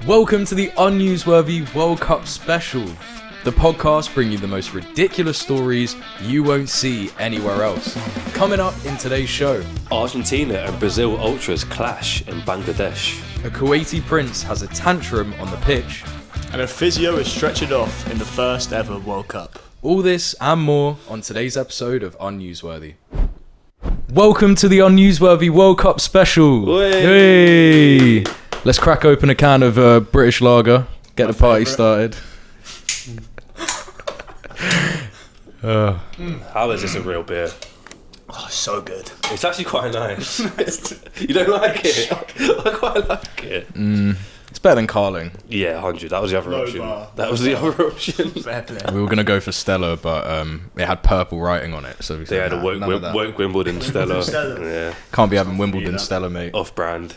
Welcome to the Unnewsworthy World Cup special. The podcast bringing you the most ridiculous stories you won't see anywhere else. Coming up in today's show, Argentina and Brazil ultras clash in Bangladesh. a Kuwaiti prince has a tantrum on the pitch. And a physio is stretchered off in the first ever World Cup. All this and more on today's episode of Unnewsworthy. Welcome to the Unnewsworthy World Cup special. Hey! Let's crack open a can of British lager. Get the party started. How is this a real beer? Oh, so good. It's actually quite nice. You don't like it? I quite like it. It's better than Carling. Yeah, 100. That was the other Low option. bar. That was the other option. Fair play. We were going to go for Stella, but it had purple writing on it. So we They said, had a none of that. woke Wimbledon Stella. Stella. Yeah, Can't be having Wimbledon that. Stella, mate. off brand.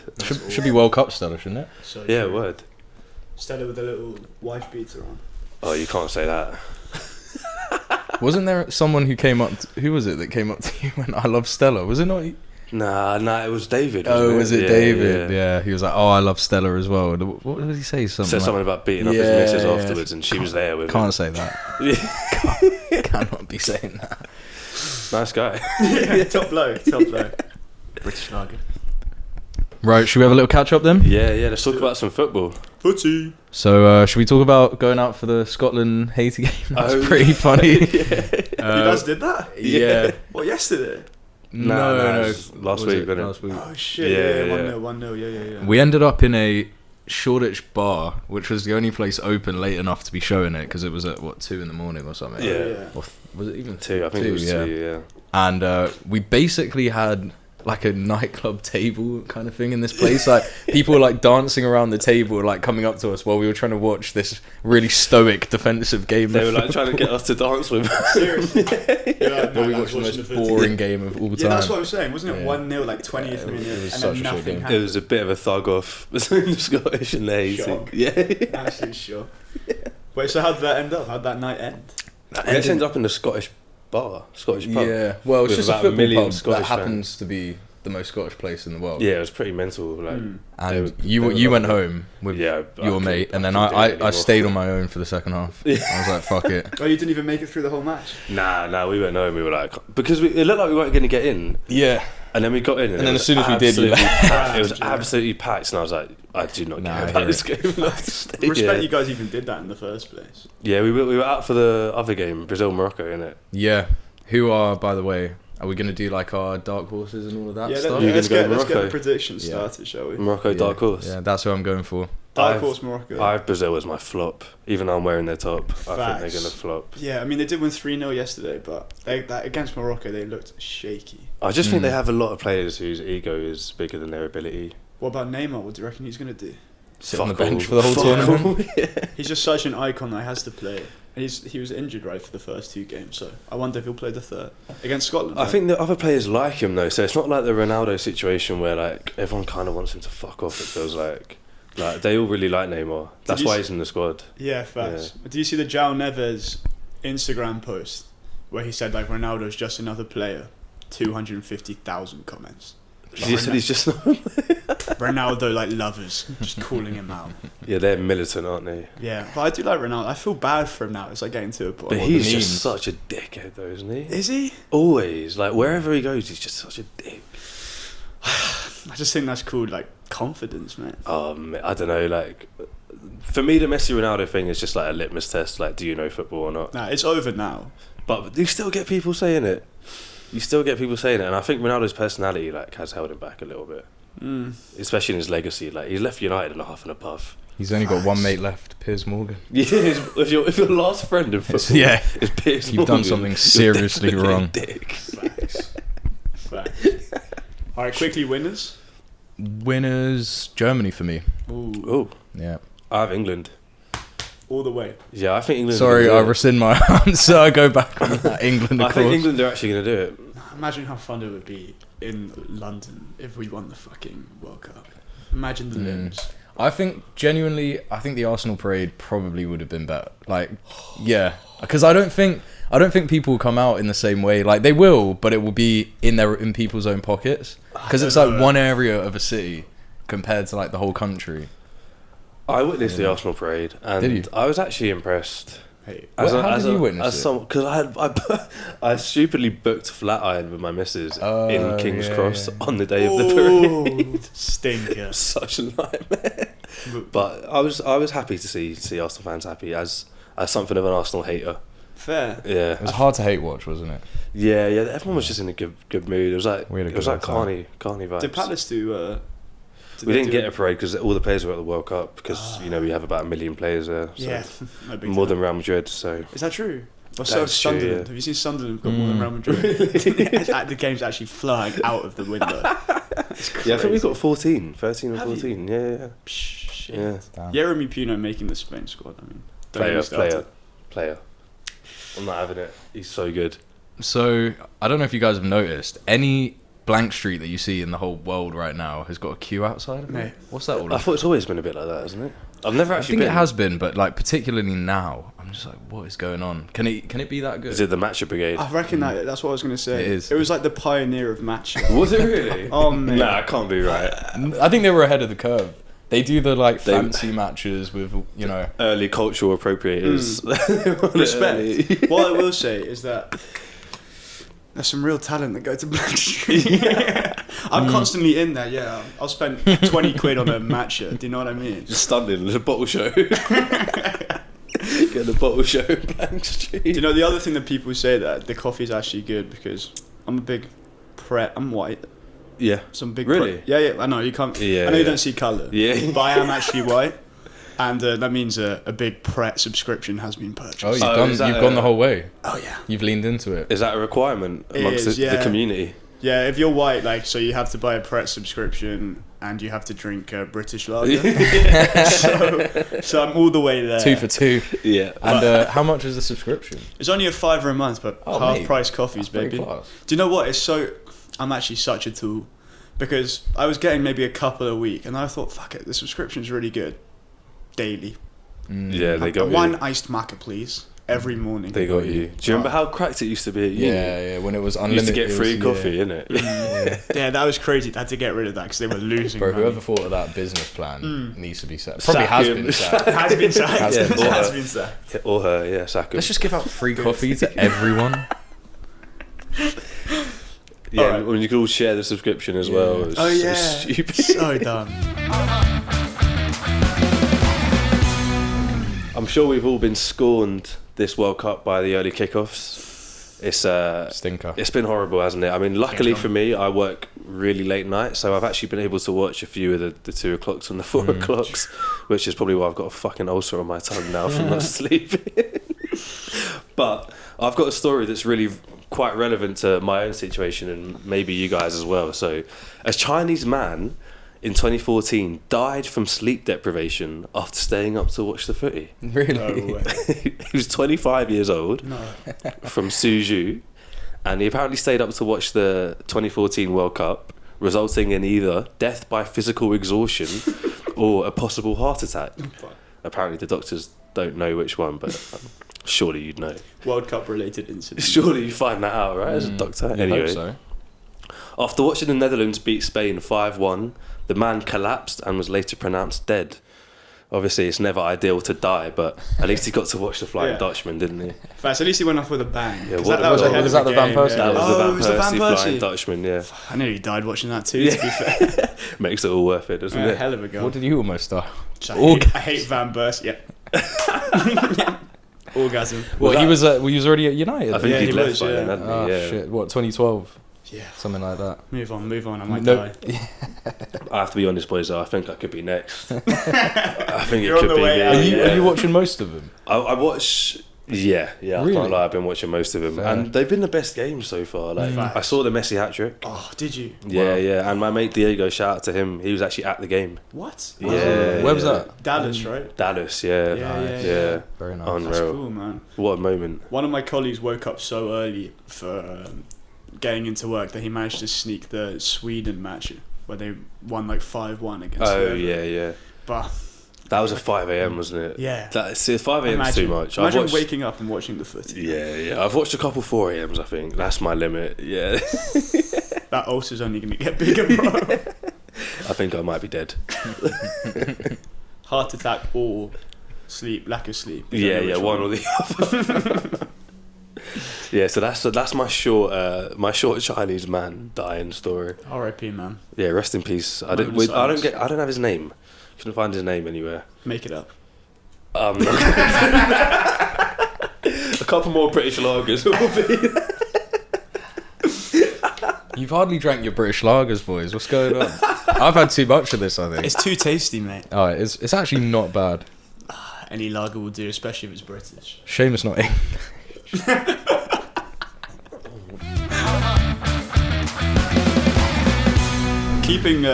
Should be World Cup Stella, shouldn't it? So Yeah, true. word. Stella with a little wife beater on. Oh, you can't say that. Wasn't there someone who came up... who was it that came up to you when I love Stella? Was it not... Nah, it was David. Oh, was it Yeah, David? Yeah. Yeah, he was like, "Oh, I love Stella as well." What did he say? Said Something. something about beating up his Yeah, missus yeah. afterwards, and she was there with him. Can't say that. Yeah. Cannot be saying that. Nice guy. Yeah, top bloke. British lager. Right, should we have a little catch up then? Yeah. Let's talk about some football. Footy. So, should we talk about going out for the Scotland-Haiti game? That's Oh, pretty funny. You guys did that? Yeah. What, yesterday? No, No. it was last Was week, it? wasn't it? Last week. Oh, shit. Yeah, Yeah, yeah. 1-0. Yeah. We ended up in a Shoreditch bar, which was the only place open late enough to be showing it, because it was at, 2 in the morning or something? Yeah. Or was it even Two, I think it was yeah. 2, yeah. And we basically had like a nightclub table kind of thing in this place. Like people were like dancing around the table, like coming up to us while we were trying to watch this really stoic defensive game. They were like trying to get us to dance with. Seriously? While we watched the most boring game of all time. Yeah, that's what I'm saying. Wasn't it Yeah. 1-0, like 20th Yeah, minute, it was and such a then shit nothing game. It happened? was a bit of a thug off between the Scottish and the Haiti. Shock. Yeah. Absolute sure. Wait, so how did that end up? How'd that night end? Let's end up in the Scottish pub. Yeah, well, it's With just a about a football million pub that Scottish happens to be the most Scottish place in the world. Yeah, it was pretty mental. Like, Mm. they And were- you they were you went lovely. home with Yeah, your mate, and then couldn't do it I anymore. stayed on my own for the second half. I was like, fuck it. Oh, you didn't even make it through the whole match? Nah, we went home. We were like, because it looked like we weren't going to get in, Yeah. and then we got in, and, And then it as soon as we did, you absolutely left. packed. It was Yeah. absolutely packed, and I was like, I do not Nah, I care hear about this it. game enough to stay. Respect Yeah. you guys even did that in the first place. Yeah, we were out for the other game, Brazil-Morocco, innit? Yeah. Who are, by the way, are we going to do like our dark horses and all of that Yeah, stuff? You let's gonna go get Morocco? the predictions Yeah. started, shall we? Morocco, Yeah. dark horse. Yeah, that's who I'm going for. Dark I've- horse Morocco. I have Brazil as my flop, even though I'm wearing their top. I think Facts. they're going to flop. Yeah, I mean they did win 3-0 yesterday, but that against Morocco they looked shaky. I just think Mm. they have a lot of players whose ego is bigger than their ability. What about Neymar? What do you reckon he's gonna do? Sit on the Fuck bench all. for the whole Fuck tournament. all, yeah. He's just such an icon that he has to play. He was injured right for the first 2 games, so I wonder if he'll play the third against Scotland. I think the other players like him though, so it's not like the Ronaldo situation where like everyone kind of wants him to fuck off. It feels like they all really like Neymar. That's you why s- he's in the squad. Yeah, facts. Do you see the João Neves Instagram post where he said like Ronaldo's just another player? 250,000 comments. He said he's just Ronaldo like lovers just calling him out. yeah, they're militant, aren't they? Yeah, but I do like Ronaldo. I feel bad for him now. It's like getting to a point. But Well, he's the just memes. such a dickhead though, isn't he? Is he? Always, like wherever he goes, he's just such a dick. I just think that's called like confidence, man. I don't know, like for me the Messi Ronaldo thing is just like a litmus test, like do you know football or not? Nah, it's over now. But you still get people saying it. And I think Ronaldo's personality like has held him back a little bit. Especially in his legacy. Like he's left United in a huff and a puff. He's only got one mate left, Piers Morgan. Yeah, if your last friend in football Yeah. is Piers You've done Morgan, something you're seriously definitely a wrong. dick. Facts. All right, quickly winners. Winners, Germany for me. Ooh, Oh, Yeah. I have England. all the way. Yeah, I think England. Sorry, are I gonna do rescind my answer. I go back on that. England, it. of I think course. England are actually going to do it. Imagine how fun it would be in London if we won the fucking World Cup. Imagine the limbs. I think genuinely, the Arsenal parade probably would have been better. Like, yeah, because I don't think people will come out in the same way. Like they will, but it will be in people's own pockets because it's like one area of a city compared to like the whole country. I witnessed the Arsenal parade, and Did you? I was actually impressed. Hey, How did you witness it? Because I stupidly booked Flatiron with my missus in King's Cross on the day of the parade. Stinker. Such a nightmare. But I was happy to see Arsenal fans happy as something of an Arsenal hater. Fair. Yeah, It was hard to hate watch, wasn't it? yeah. Everyone was just in a good mood. It was like We had a it was good like time. Carney vibes. Did Palace do? We didn't get a parade because all the players were at the World Cup because we have about 1 million players there. So Yeah. No big more deal. than Real Madrid. So Is that true? Or That so is true, Sunderland. yeah. Have you seen Sunderland got more than Real Madrid? The game's actually flying out of the window. yeah, I think we got 13 or Have you? 14. Yeah. Shit. Yeah. Damn. Jeremy Pino making the Spain squad. I mean, don't get me started. Player. I'm not having it. He's so good. So I don't know if you guys have noticed, any blank street that you see in the whole world right now has got a queue outside of it. No. What's that all I about? thought it's always been a bit like that, hasn't it? I've never I actually think been. it has been, but like particularly now, I'm just like, what is going on? Can it be that good? Is it the Matcha Brigade? I reckon that's what I was going to say. It is. It was like the pioneer of matcha. Was it really? Oh, man. Nah, it can't be right. I think they were ahead of the curve. They do the like fancy matches with Early cultural appropriators. Respect. What I will say is that there's some real talent that go to Black Street. I'm constantly in there, yeah. I'll spend 20 quid on a matcha, do you know what I mean? Just stunning. There's a bottle show. Get the bottle show in Blank Street. Do you know the other thing that people say that the coffee's actually good because I'm a big I'm white. Yeah. Some big Really? Yeah, I know you can't. Yeah, I know you yeah. don't see colour. Yeah. But I am actually white, and that means a big Pret subscription has been purchased. oh, you've is that gone the whole way. Oh yeah. You've leaned into it. Is that a requirement It amongst is, the yeah. community? Yeah, if you're white, like, so you have to buy a Pret subscription and you have to drink British lager. so I'm all the way there. 2 for 2. Yeah. And how much is the subscription? It's only £5 a month, but Oh, half mate. price coffees, That's pretty baby. class. Do you know what? I'm actually such a tool because I was getting maybe a couple a week, and I thought, fuck it, the subscription's really good. Daily. Yeah, they got One you. iced maca, please. Every morning. They got you. Do you remember how cracked it used to be at uni? Yeah, when it was You unlimited. used to get free coffee, innit? Yeah, that was crazy. They had to get rid of that because they were losing Bro, money. whoever thought of that business plan needs to be set. Probably Sack has him. been set. Has been sacked. Has been sacked. Has been sacked. Or her, yeah, sack 'em. Let's just give out free coffee to everyone. Yeah, Alright. when you could all share the subscription as well. It's Oh so yeah. stupid. So dumb. I'm sure we've all been scorned this World Cup by the early kickoffs. Stinker. It's been horrible, hasn't it? I mean, luckily for me, I work really late night, so I've actually been able to watch a few of the 2 o'clocks and the 4 o'clocks, which is probably why I've got a fucking ulcer on my tongue now from not sleeping. But I've got a story that's really quite relevant to my own situation and maybe you guys as well. So, a Chinese man in 2014 died from sleep deprivation after staying up to watch the footy. Really? No way. He was 25 years old No. from Suzhou, and he apparently stayed up to watch the 2014 World Cup, resulting in either death by physical exhaustion or a possible heart attack. Apparently the doctors don't know which one, but surely you'd know. World Cup related incident. Surely you find that out, right, as a doctor? I Anyway, hope so. after watching the Netherlands beat Spain 5-1, the man collapsed and was later pronounced dead. Obviously, it's never ideal to die, but at least he got to watch the Flying Yeah. Dutchman, didn't he? First, at least he went off with a bang. Yeah, 'cause what- that was was a hell that of a the Van game, Persie? yeah. That was Oh, the it was the Van Van Persie Flying Persie. Dutchman, yeah. I nearly died watching that too, to be fair. Makes it all worth it, doesn't A it? hell of a goal. What did you almost start? I hate Van Persie. Yeah. Orgasm. Well, Was he that- was already at United. I think Yeah, he'd he left was, by then, yeah. hadn't Oh he? Yeah. shit! What 2012? Yeah. Something like that. Move on. I might No, die. I have to be honest, boys, though, I think I could be next. I think You're it on could the be way me. out, Are you yeah. are you watching most of them? I watch... Yeah, I Really? can't lie, I've been watching most of them. Fair. And they've been the best games so far. Like Facts. I saw the Messi hat-trick. Oh, did you? Yeah, Wow. yeah. And my mate Diego, shout out to him, he was actually at the game. What? Yeah. Where was yeah. that? Dallas, right? Dallas, yeah. Yeah. Very nice. Unreal. That's cool, man. What a moment. One of my colleagues woke up so early for getting into work that he managed to sneak the Sweden match where they won like 5-1 against Oh, whoever. yeah. But That was at 5 a.m, wasn't it? yeah. 5 a.m 's too much. I've Imagine watched, waking up and watching the footy. yeah. I've watched a couple 4 a.m s, I think. That's my limit. Yeah. That ulcer's only going to get bigger, bro. I think I might be dead. heart attack or lack of sleep. Yeah, one or the other. Yeah, so that's my short Chinese man dying story. R.I.P. man. Yeah, rest in peace. I don't have his name. Couldn't find his name anywhere. Make it up. A couple more British lagers will be. You've hardly drank your British lagers, boys. What's going on? I've had too much of this, I think. It's too tasty, mate. Oh, it's actually not bad. Any lager will do, especially if it's British. Shame it's not English.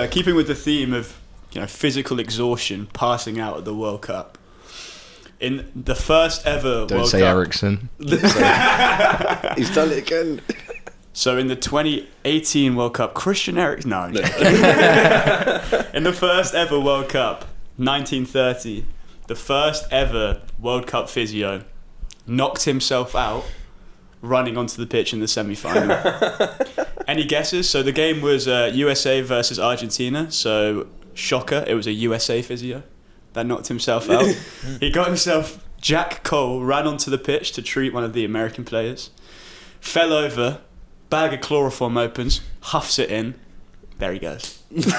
Keeping with the theme of physical exhaustion, passing out at the World Cup. In the first ever Don't World say Cup. Ericsson. He's done it again. So in the 2018 World Cup, Christian Eriksen. No. In the first ever World Cup, 1930, the first ever World Cup physio knocked himself out running onto the pitch in the semi-final. Any guesses? So the game was USA versus Argentina. So shocker, it was a USA physio that knocked himself out. He got himself, Jack Cole ran onto the pitch to treat one of the American players, fell over, bag of chloroform opens, huffs it in, there he goes. Because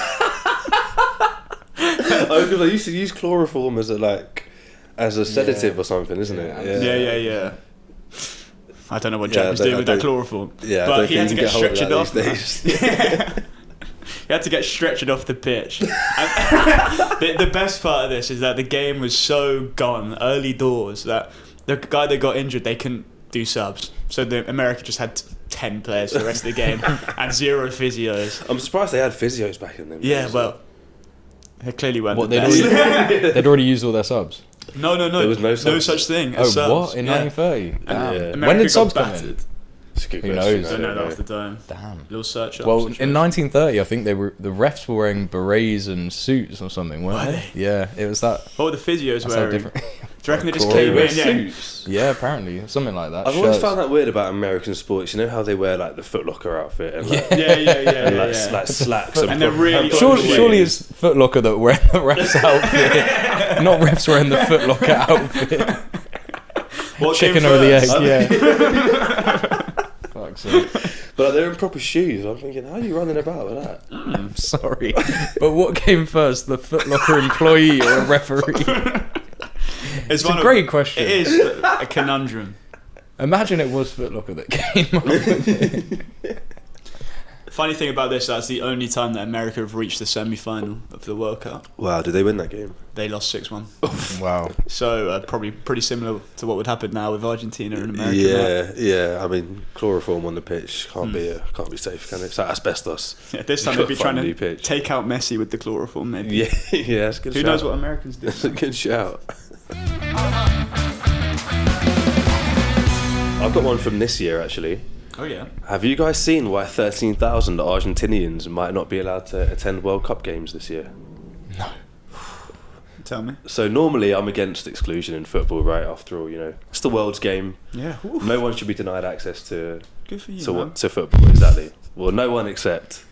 I used to use chloroform as a sedative or something, isn't it? Yeah. I don't know what Jack was doing with that chloroform. Yeah, but he had to get hold of stretchered off. He had to get stretchered off the pitch. And the best part of this is that the game was so gone early doors that the guy that got injured, they couldn't do subs. So America just had 10 players for the rest of the game and 0 physios. I'm surprised they had physios back in them. Yeah, well, they clearly weren't. They'd already used all their subs. No. There was no such thing Oh, as subs. what? In 1930? Damn. America When did got subs come in? battered. It's a good Who question. knows? Don't know that off the dome. Damn. Little search up. Well, in 1930, I think the refs were wearing berets and suits or something, weren't Were they? Yeah, it was that. What were the physios That's how wearing? different. Do you reckon they just Cool. came in? Suits. Yeah, apparently something like that. I've always Shirts. found that weird about American sports. You know how they wear the Foot Locker outfit and Yeah. slacks And they're really Surely it's Foot Locker that wearing the refs outfit, not refs wearing the Foot Locker outfit. What Chicken came or the egg? first? Yeah. Fuck's sake. But they're in proper shoes. I'm thinking, how are you running about with that? I'm sorry, but what came first, the Foot Locker employee or a referee? It's a great question. It is a conundrum. Imagine it was Foot Locker that came up with it. Funny thing about this, that's the only time that America have reached the semi-final of the World Cup. Wow, did they win that game? They lost 6-1. Wow. So probably pretty similar to what would happen now with Argentina and America. Yeah. I mean, chloroform on the pitch can't be safe, can it? It's like asbestos. Yeah, this time You've they'd be got to trying find a to new pitch. take out Messi with the chloroform, maybe. Yeah, that's a good. Who knows what Americans do? That's a good shout. I've got one from this year actually. Oh yeah. Have you guys seen why 13,000 Argentinians might not be allowed to attend World Cup games this year? No. Tell me. So normally I'm against exclusion in football, right? After all, it's the world's game. Yeah. No one should be denied access to Good for you, man. to football. Exactly. Well, no one except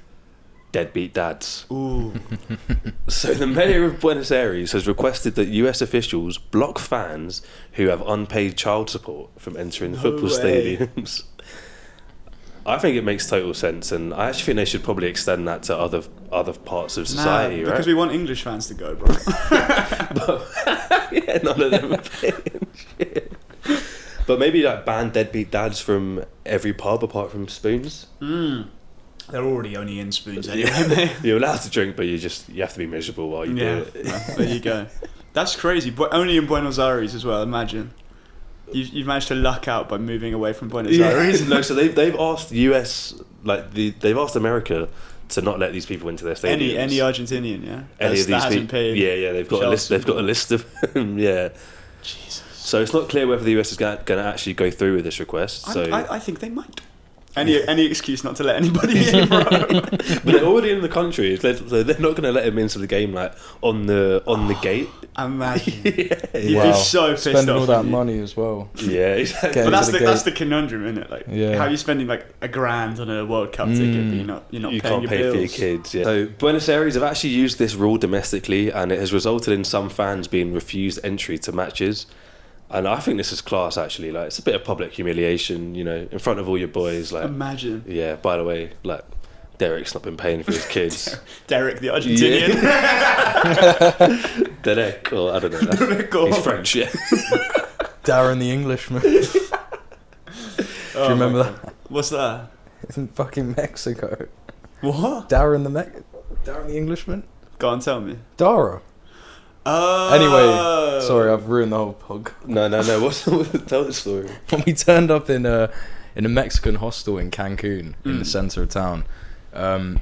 deadbeat dads. Ooh. So the mayor of Buenos Aires has requested that US officials block fans who have unpaid child support from entering football stadiums. I think it makes total sense, and I actually think they should probably extend that to other parts of society, right? Because we want English fans to go, bro. But, yeah, none of them are paying shit. But maybe ban deadbeat dads from every pub apart from Spoons. They're already only in Spoons anyway, mate. You're allowed to drink, but you have to be miserable while you do it. Well, there you go. That's crazy. But only in Buenos Aires as well. Imagine. You've managed to luck out by moving away from Buenos Aires. No, so they've asked they've asked America to not let these people into their stadiums. Any Argentinian, yeah. Any of these people, paid. Yeah. They've got a list. They've got a list of them. Yeah. Jesus. So it's not clear whether the US is going to actually go through with this request. So I think they might. Any excuse not to let anybody in, bro. But they're already in the country, so they're not going to let him into the game like on the gate. Imagine. Yeah. He'd be so pissed Spending off all that with you. money as well. Yeah, exactly. Getting But to the that's gate. the conundrum, isn't it? Like, Yeah. how are you spending like $1,000 on a World Cup ticket, but you're not You paying can't your pay bills. for your kids. Yeah. So Buenos Aires have actually used this rule domestically, and it has resulted in some fans being refused entry to matches. And I think this is class, actually. Like, it's a bit of public humiliation, you know, in front of all your boys. Like, Imagine. yeah. By the way, like, Derek's not been paying for his kids. Derek, the Argentinian. Derek, or I don't know. Derek, or- He's French, yeah. Darren the Englishman. Do Oh you remember my God. What's that? It's in fucking Mexico. What? Darren the Englishman? Go on, tell me. Dara. Oh. Anyway, sorry, I've ruined the whole pug. No. Tell the story. When we turned up in a Mexican hostel in Cancun, in the center of town,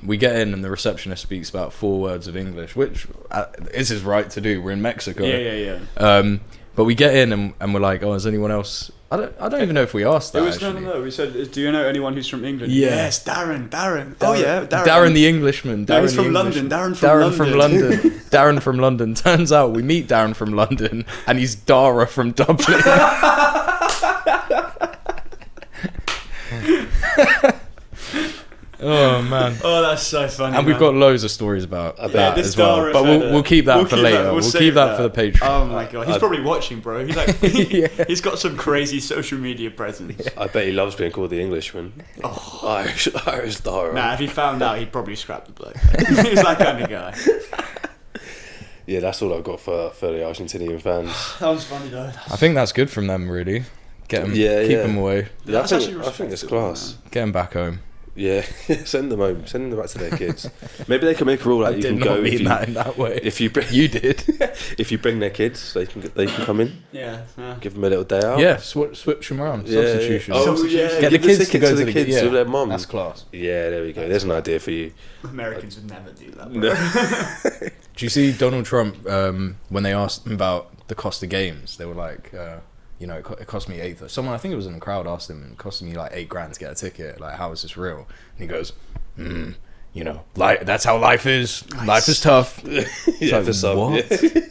we get in and the receptionist speaks about 4 words of English, which is his right to do. We're in Mexico. Yeah. But we get in and we're like, oh, is anyone else? I don't even know if we asked that. Actually. No. We said, do you know anyone who's from England? Yeah. Yes, Darren. Oh yeah, Darren. Darren the Englishman. No, he's the from Englishman. London. Darren from London. Darren from London. Turns out we meet Darren from London, and he's Dara from Dublin. Oh man. Oh, that's so funny. And we've got loads of stories about that this as well. Dara But we'll keep that for later. We'll keep that for the Patreon. Oh my God, he's probably watching, bro. He's like, Yeah. he's got some crazy social media presence. I bet he loves being called the Englishman. Oh. Irish Dara. Nah, if he found out, he'd probably scrap the bloke. He's that kind of guy. Yeah, that's all I've got for the Argentinian fans. That was funny though. I think that's good from them, really. Get them, Yeah, keep yeah. them away. Yeah, That's actually I think it's respectable, class. Get them back home. Yeah, send them home. Send them back to their kids. Maybe they can make a rule I like you did can not go mean if you, that in that way. if you bring You did. if you bring their kids, they can come in. Yeah. Give them a little day out. Yeah, switch them around. Yeah, Substitution. Yeah. Oh, Substitution. yeah. Get the Give kids to go ticket to the kids yeah. with their mum. That's class. Yeah, there we go. There's an idea for you. Americans would never do that. No. Do you see Donald Trump when they asked him about the cost of games? They were like, it cost me $8. Someone, I think it was in the crowd, asked him, it cost me like $8 to get a ticket. Like, how is this real? And he goes, that's how life is. Nice. Life is tough. Yeah, like, for some. what? Yeah.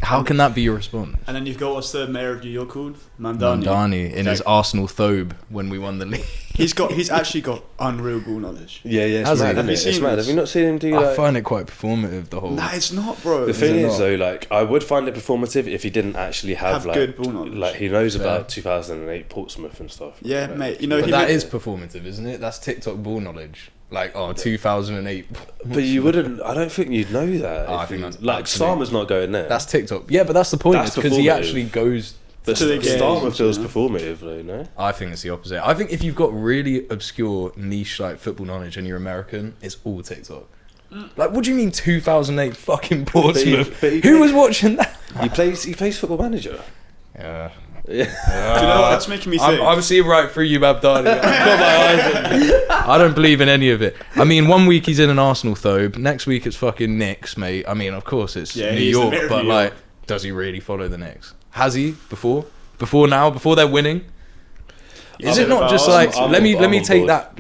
How can that be your response? And then you've got, what's the mayor of New York called? Mandani. Mandani in his Arsenal thobe when we won the league. He's actually got unreal ball knowledge. Yeah, it's Has he? mad, Have isn't you it? It's seen mad. this? Have you not seen him do I like... find it quite performative, the whole... Nah, it's not, bro. The thing it is, not? though, like, I would find it performative if he didn't actually have like good ball knowledge. Like, he knows Fair. about 2008 Portsmouth and stuff. Yeah, Like, mate. You know, But he that went- is performative, isn't it? That's TikTok ball knowledge. Like, 2008. But you wouldn't... I don't think you'd know that. Oh, I if think you- that's like, absolute- Starmer's not going there. That's TikTok. Yeah, but that's the point. That's Because he performative. actually goes... But to the game, Starmer feels you know? performative, though, no? I think it's the opposite. I think if you've got really obscure niche like football knowledge and you're American, it's all TikTok. Like, what do you mean 2008 fucking Portsmouth? but he- Who was watching that? He plays Football Manager. Yeah. Yeah. Do you know what that's making me think? I'm seeing right through you, Abdali. I've got my eyes on you. I don't believe in any of it. I mean, one week he's in an Arsenal thobe, next week it's fucking Knicks, mate. I mean, of course it's Yeah, New he's the York, mayor of but New like, York. does he really follow the Knicks? Has he before? Before they're winning? Is I'm it not about- just I'm- like I'm let me on take board. that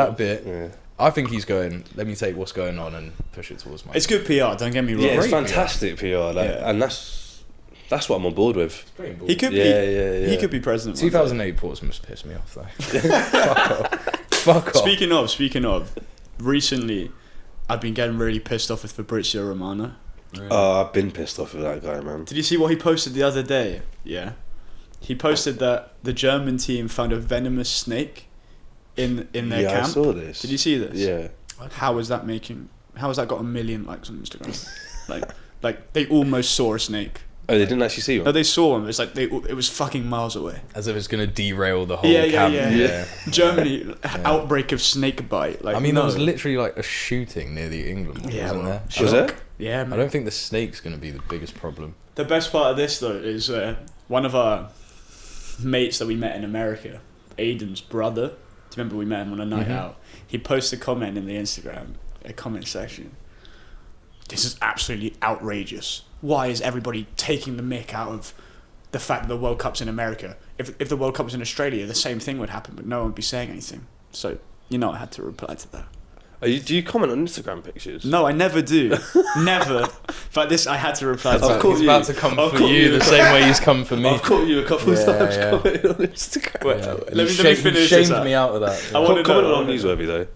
board. bit. Yeah. I think he's going. Let me take what's going on and push it towards my. It's good PR. Don't get me wrong. Yeah, it's Great fantastic PR, like, Yeah. and that's what I'm on board with. He could Yeah, be. yeah, yeah. He could be president. one day. 2008 Portsmouth pissed me off though. Fuck off. Fuck off. Speaking of, recently, I've been getting really pissed off with Fabrizio Romano. Oh, I've been pissed off with that guy, man. Did you see what he posted the other day? Yeah. He posted that the German team found a venomous snake in their Yeah, camp. I saw this. Did you see this? Yeah. How has that got 1 million likes on Instagram? like they almost saw a snake. Oh, they didn't actually see No, one? they saw one. But it's like it was fucking miles away. As if it's gonna derail the whole Yeah. camp. Germany outbreak of snake bite. Like I mean, no. there was literally like a shooting near the England one, Yeah, wasn't well, there? Was there? Yeah, I man. don't think the snake's gonna be the biggest problem. The best part of this though is one of our mates that we met in America, Aiden's brother. Do you remember we met him on a night out? He posted a comment in the Instagram comment section. This is absolutely outrageous. Why is everybody taking the mick out of the fact that the World Cup's in America? If the World Cup was in Australia, the same thing would happen, but no one would be saying anything. So, you know I had to reply to that. Do you comment on Instagram pictures? No, I never do. Never. But this, I had to reply to that. He's about to come for you the same way he's come for me. I've caught you a couple of times commenting on Instagram. Wait, let me finish you this shamed up. me out of that. I want to comment know. on Newsworthy though.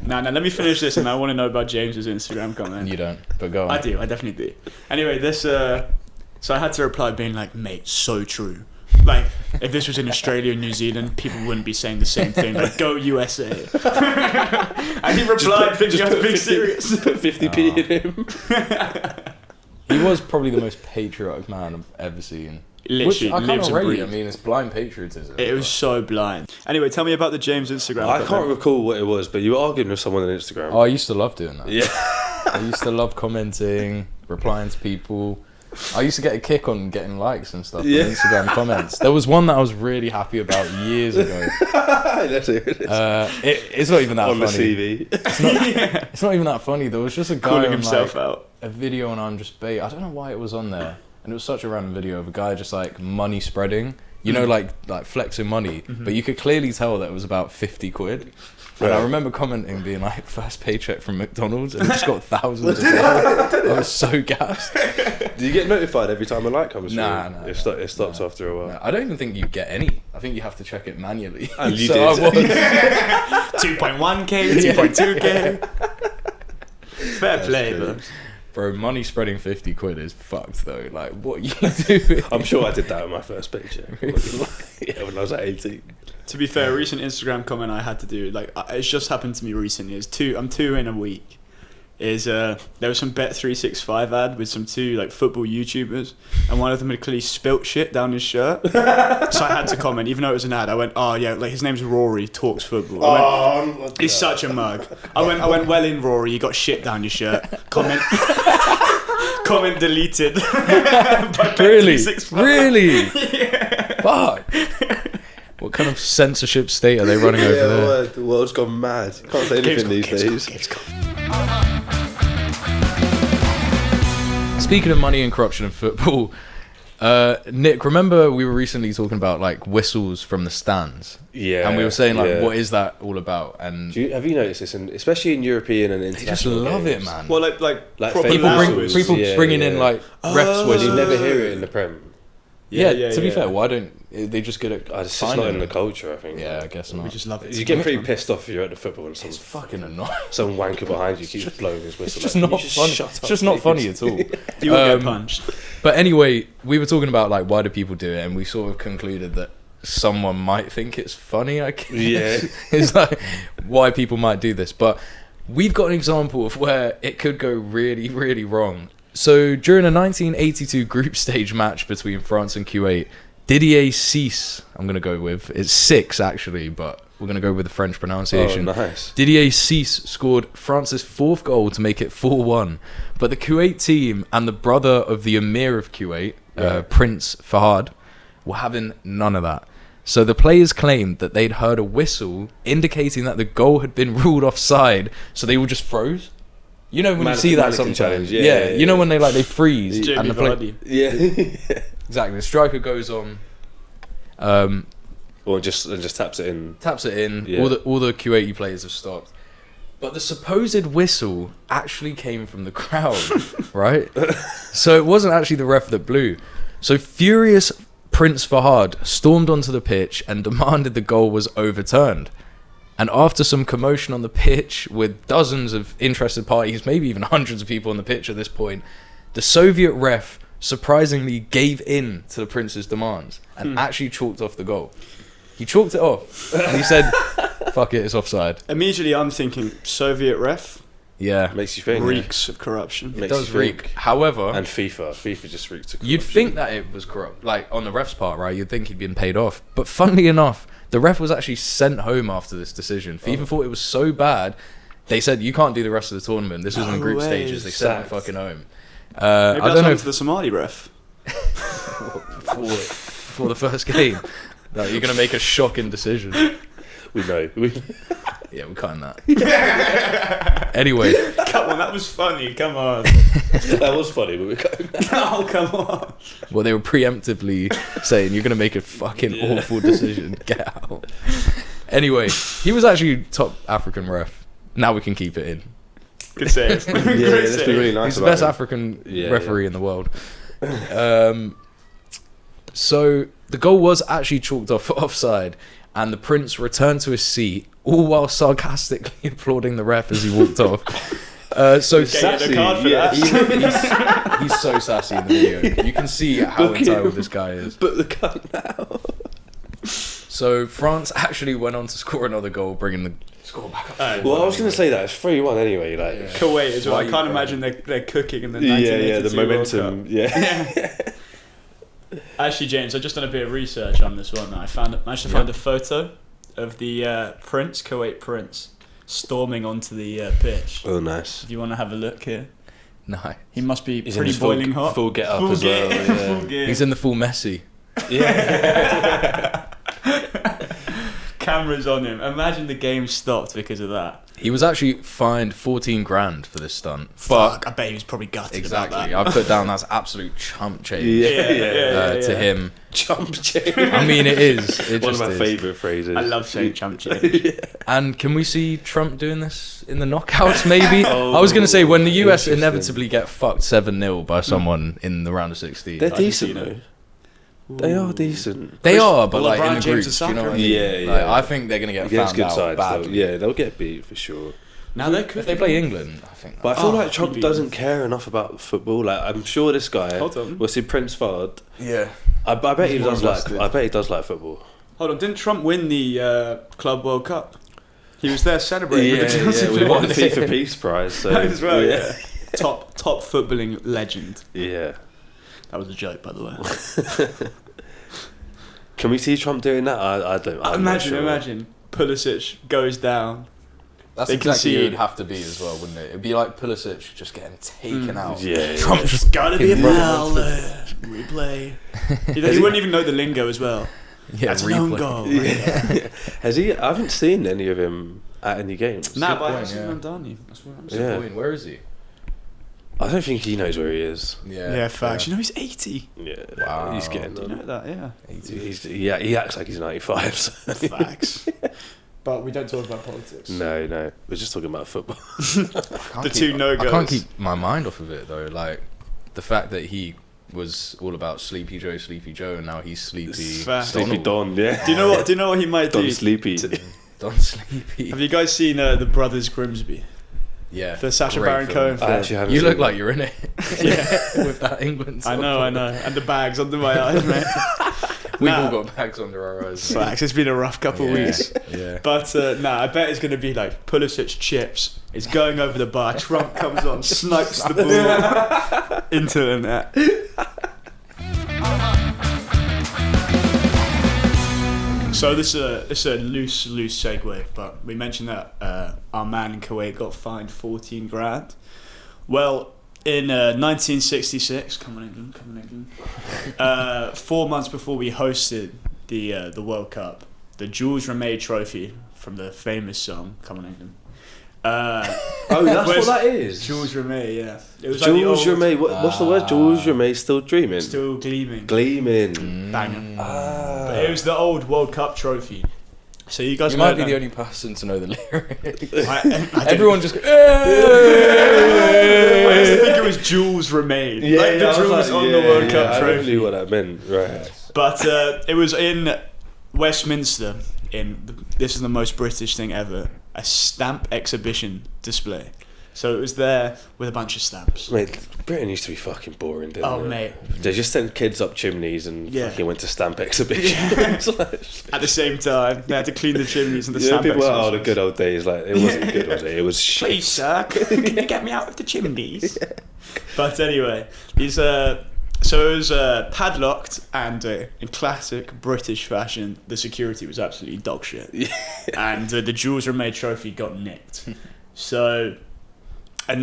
No, let me finish this, and I want to know about James's Instagram comment. You don't, but go on. I do. I definitely do. Anyway, this. So I had to reply being like, mate, so true. Like, if this was in Australia and New Zealand, people wouldn't be saying the same thing. Like, go USA. And he replied, "You have to be serious." Put 50p in him. He was probably the most patriotic man I've ever seen. Literally, Which I can't lives and rate. I breathes. mean, it's blind patriotism. It was so blind. Anyway, tell me about the James Instagram. I can't recall what it was, but you were arguing with someone on Instagram. Oh, I used to love doing that. Yeah. I used to love commenting, replying to people. I used to get a kick on getting likes and stuff on Instagram comments. There was one that I was really happy about years ago. Let's hear it. It's not even that on funny. the CV. It's not even that funny. There was just a guy Calling on, himself like, out. a video on Unjust Bait. I don't know why it was on there. And it was such a random video of a guy just like money spreading. You know, like flexing money. But you could clearly tell that it was about 50 quid. And I remember commenting being like, first paycheck from McDonald's, and it just got thousands of dollars. I was so gassed. Do you get notified every time a like comes through? Nah. It stops after a while. No, I don't even think you get any. I think you have to check it manually. And you So did. I was. 2.1k, 2.2k. Fair play, true. though. Bro, money spreading 50 quid is fucked though. Like, what are you doing? I'm sure I did that on my first picture. Yeah, when I was at 18. To be fair, a recent Instagram comment I had to do, like, it's just happened to me recently. I'm two in a week. There was some Bet365 ad with some two like football YouTubers, and one of them had clearly spilt shit down his shirt. So I had to comment, even though it was an ad. I went, "Oh yeah, like his name's Rory, talks football." I went, he's such a mug. I went, well in Rory, you got shit down your shirt. Comment deleted. By Really? Bet365. Really? Yeah. Fuck. What kind of censorship state are they running over there? The world's gone mad. You can't say anything these days. Speaking of money and corruption in football, Nick, remember we were recently talking about like whistles from the stands? Yeah. And we were saying like, yeah. what is that all about? And Have you noticed this, especially in European and they just international love games? it, man. Well, like proper fake language. people Yeah, bringing yeah. in like refs Well, you whistles. never hear it in the Prem. Yeah, to be fair, why don't they just get it? It's just not in the culture, I think. Yeah, I guess not. We just love it. You get pretty pissed off if you're at the football and It's fucking annoying. some wanker behind you keeps blowing his whistle. It's just Like, not you funny. shut It's up, just not please. funny at all. You will get punched. But anyway, we were talking about like why do people do it, and we sort of concluded that someone might think it's funny. I guess. Yeah. It's like why people might do this, but we've got an example of where it could go really, really wrong. So during a 1982 group stage match between France and Kuwait, Didier Cisse, I'm going to go with, it's 6 actually, but we're going to go with the French pronunciation. Oh, nice. Didier Cisse scored France's 4th goal to make it 4-1, but the Kuwait team and the brother of the Emir of Kuwait, Prince Fahad, were having none of that. So the players claimed that they'd heard a whistle indicating that the goal had been ruled offside, so they all just froze. You know when you see that Mannequin sometimes? challenge, yeah, You know when they freeze Jamie and the play- Vardy. Yeah. exactly, the striker goes on, Or just taps it in. taps it in. Yeah. All the Kuwaiti players have stopped, but the supposed whistle actually came from the crowd, right? So it wasn't actually the ref that blew. So furious Prince Fahad stormed onto the pitch and demanded the goal was overturned. And after some commotion on the pitch with dozens of interested parties, maybe even hundreds of people on the pitch at this point, the Soviet ref surprisingly gave in to the prince's demands and actually chalked off the goal. He chalked it off and he said, fuck it, it's offside. Immediately I'm thinking, Soviet ref Yeah, Makes you think. reeks of corruption. it Makes does you reek. think. However, And FIFA just reeks of you'd corruption. think that it was corrupt, like on the ref's part, right? You'd think he'd been paid off. But funnily enough, the ref was actually sent home after this decision. FIFA thought it was so bad, they said, you can't do the rest of the tournament. This was in No group way. stages. They sent him Sacked. fucking home. Maybe I that's don't know happened if to the Somali ref. for the first game. No, you're going to make a shocking decision. We know. Yeah, we're cutting that. Anyway, Come on, that was funny. Come on. That was funny, but we're going. Oh, come on. well, they were preemptively saying, you're going to make a fucking awful decision. Get out. Anyway, he was actually top African ref. Now we can keep it in. Good save. Yeah, let's be really nice. He's the about best him. African referee in the world. So the goal was actually chalked off for offside, and the Prince returned to his seat, all while sarcastically applauding the ref as he walked off. So sassy. Card for that. He's so sassy in the video. You can see how entitled this guy is. Book the cut now. So France actually went on to score another goal, bringing the score back up. Well, I was going to say that it's 3-1 anyway. Like Kuwait as well. Why I you can't crying? imagine they're cooking in the 1982 the World momentum. Cup. Yeah. Actually, James, I've just done a bit of research on this one. I managed to find a photo of the Prince, Kuwait Prince, storming onto the pitch. Oh, nice. Do you want to have a look here? No, He must be He's pretty in boiling hot. Full get up Full as gear. well. Yeah. Full gear. he's in the full Messi. Yeah. Cameras on him. Imagine the game stopped because of that. He was actually fined 14 grand for this stunt. Fuck, I bet he was probably gutted Exactly. about I put down that's absolute chump change Yeah. to him. Jump change. I mean, it is. It One just of my is. favourite phrases. that. I love saying chump change. And can we see Trump doing this in the knockouts, maybe? Oh, I was going to say, when the US interesting. inevitably get fucked 7-0 by someone in the round of 16. They're decent Argentina. though. They are decent. They are, but Well, like LeBron in the James groups, is do you know what I soccer. mean? Yeah, Like, yeah. I think they're going to get Against found good out sides, though. badly. Yeah, they'll get beat for sure. Now they're If cooking. they play England, I think. But I feel Oh, like Trump maybe. doesn't care enough about football. Like I'm sure this guy. Hold on. We'll see Prince Fard. Yeah. I bet he He's more does like. invested. I bet he does like football. Hold on, didn't Trump win the Club World Cup? He was there celebrating with the Chelsea we won the players. FIFA Peace Prize. So As well, yeah. Top footballing legend. Yeah. That was a joke, by the way. Can we see Trump doing that? I don't. I'm not sure. Imagine. Pulisic goes down. That's They exactly who concede. it'd have to be as well, wouldn't it? It'd be like Pulisic just getting taken out. Yeah. Trump just Gotta be a fucking foul. Replay. He wouldn't even know the lingo as well. Yeah, That's an own replay. goal. Yeah. Has he? I haven't seen any of him at any games. Nah, Good but I point, haven't seen yeah. him done you. That's what I'm Good saying. Yeah. point. Where is he? I don't think he knows where he is. Yeah, facts. You know he's 80. Yeah. Wow. He's getting Do you know on. that? Yeah. He acts like he's 95. So. Facts. But we don't talk about politics. No. We're just talking about football. The two no-goes. I can't keep my mind off of it though. Like the fact that he was all about Sleepy Joe, and now he's Sleepy Facts. Sleepy Don, yeah. Do you know what he might Don do? Sleepy. Don Sleepy. Have you guys seen the Brothers Grimsby? Yeah, The Sacha great Baron film. Cohen I film. actually haven't You seen look it. like you're in it. Yeah. With that England. I top. know. And the bags under my eyes, mate. We've Nah. all got bags under our eyes. mate. Facts. It's been a rough couple Yeah, weeks. Yeah. But I bet it's going to be like Pulisic chips. It's going over the bar. Trump comes on, snipes the ball into the net. So this is a loose segue, but we mentioned that our man in Kuwait got fined 14 grand. Well, in 1966, come on England, 4 months before we hosted the World Cup, the Jules Rimet Trophy from the famous song "Come on England." Oh, that's Where's- what that is. Jules Rimet, yeah. It was Jules like the Rimet. What's the word? Jules Rimet still dreaming. old, still gleaming, Gleaming. banger. Ah. But it was the old World Cup trophy. So you guys You might be the only person to know the lyrics. I didn't- Everyone just. I used to think it was Jules Rimet. Like the Jules on the World Cup I trophy. knew what that meant. Right. But it was in Westminster. This is the most British thing ever. A stamp exhibition display. So it was there with a bunch of stamps. Mate, Britain used to be fucking boring, didn't Oh it? mate. They just sent kids up chimneys and Yeah. fucking went to stamp exhibitions. Like, At the same time, they had to clean the chimneys and the you know, stamp people are, exhibitions. the good old days. Like, it wasn't good, was it? It was shit. Please, sir, can you get me out of the chimneys? But anyway, these so it was padlocked, and in classic British fashion, the security was absolutely dog shit. And the Jules Rimet trophy got nicked. So a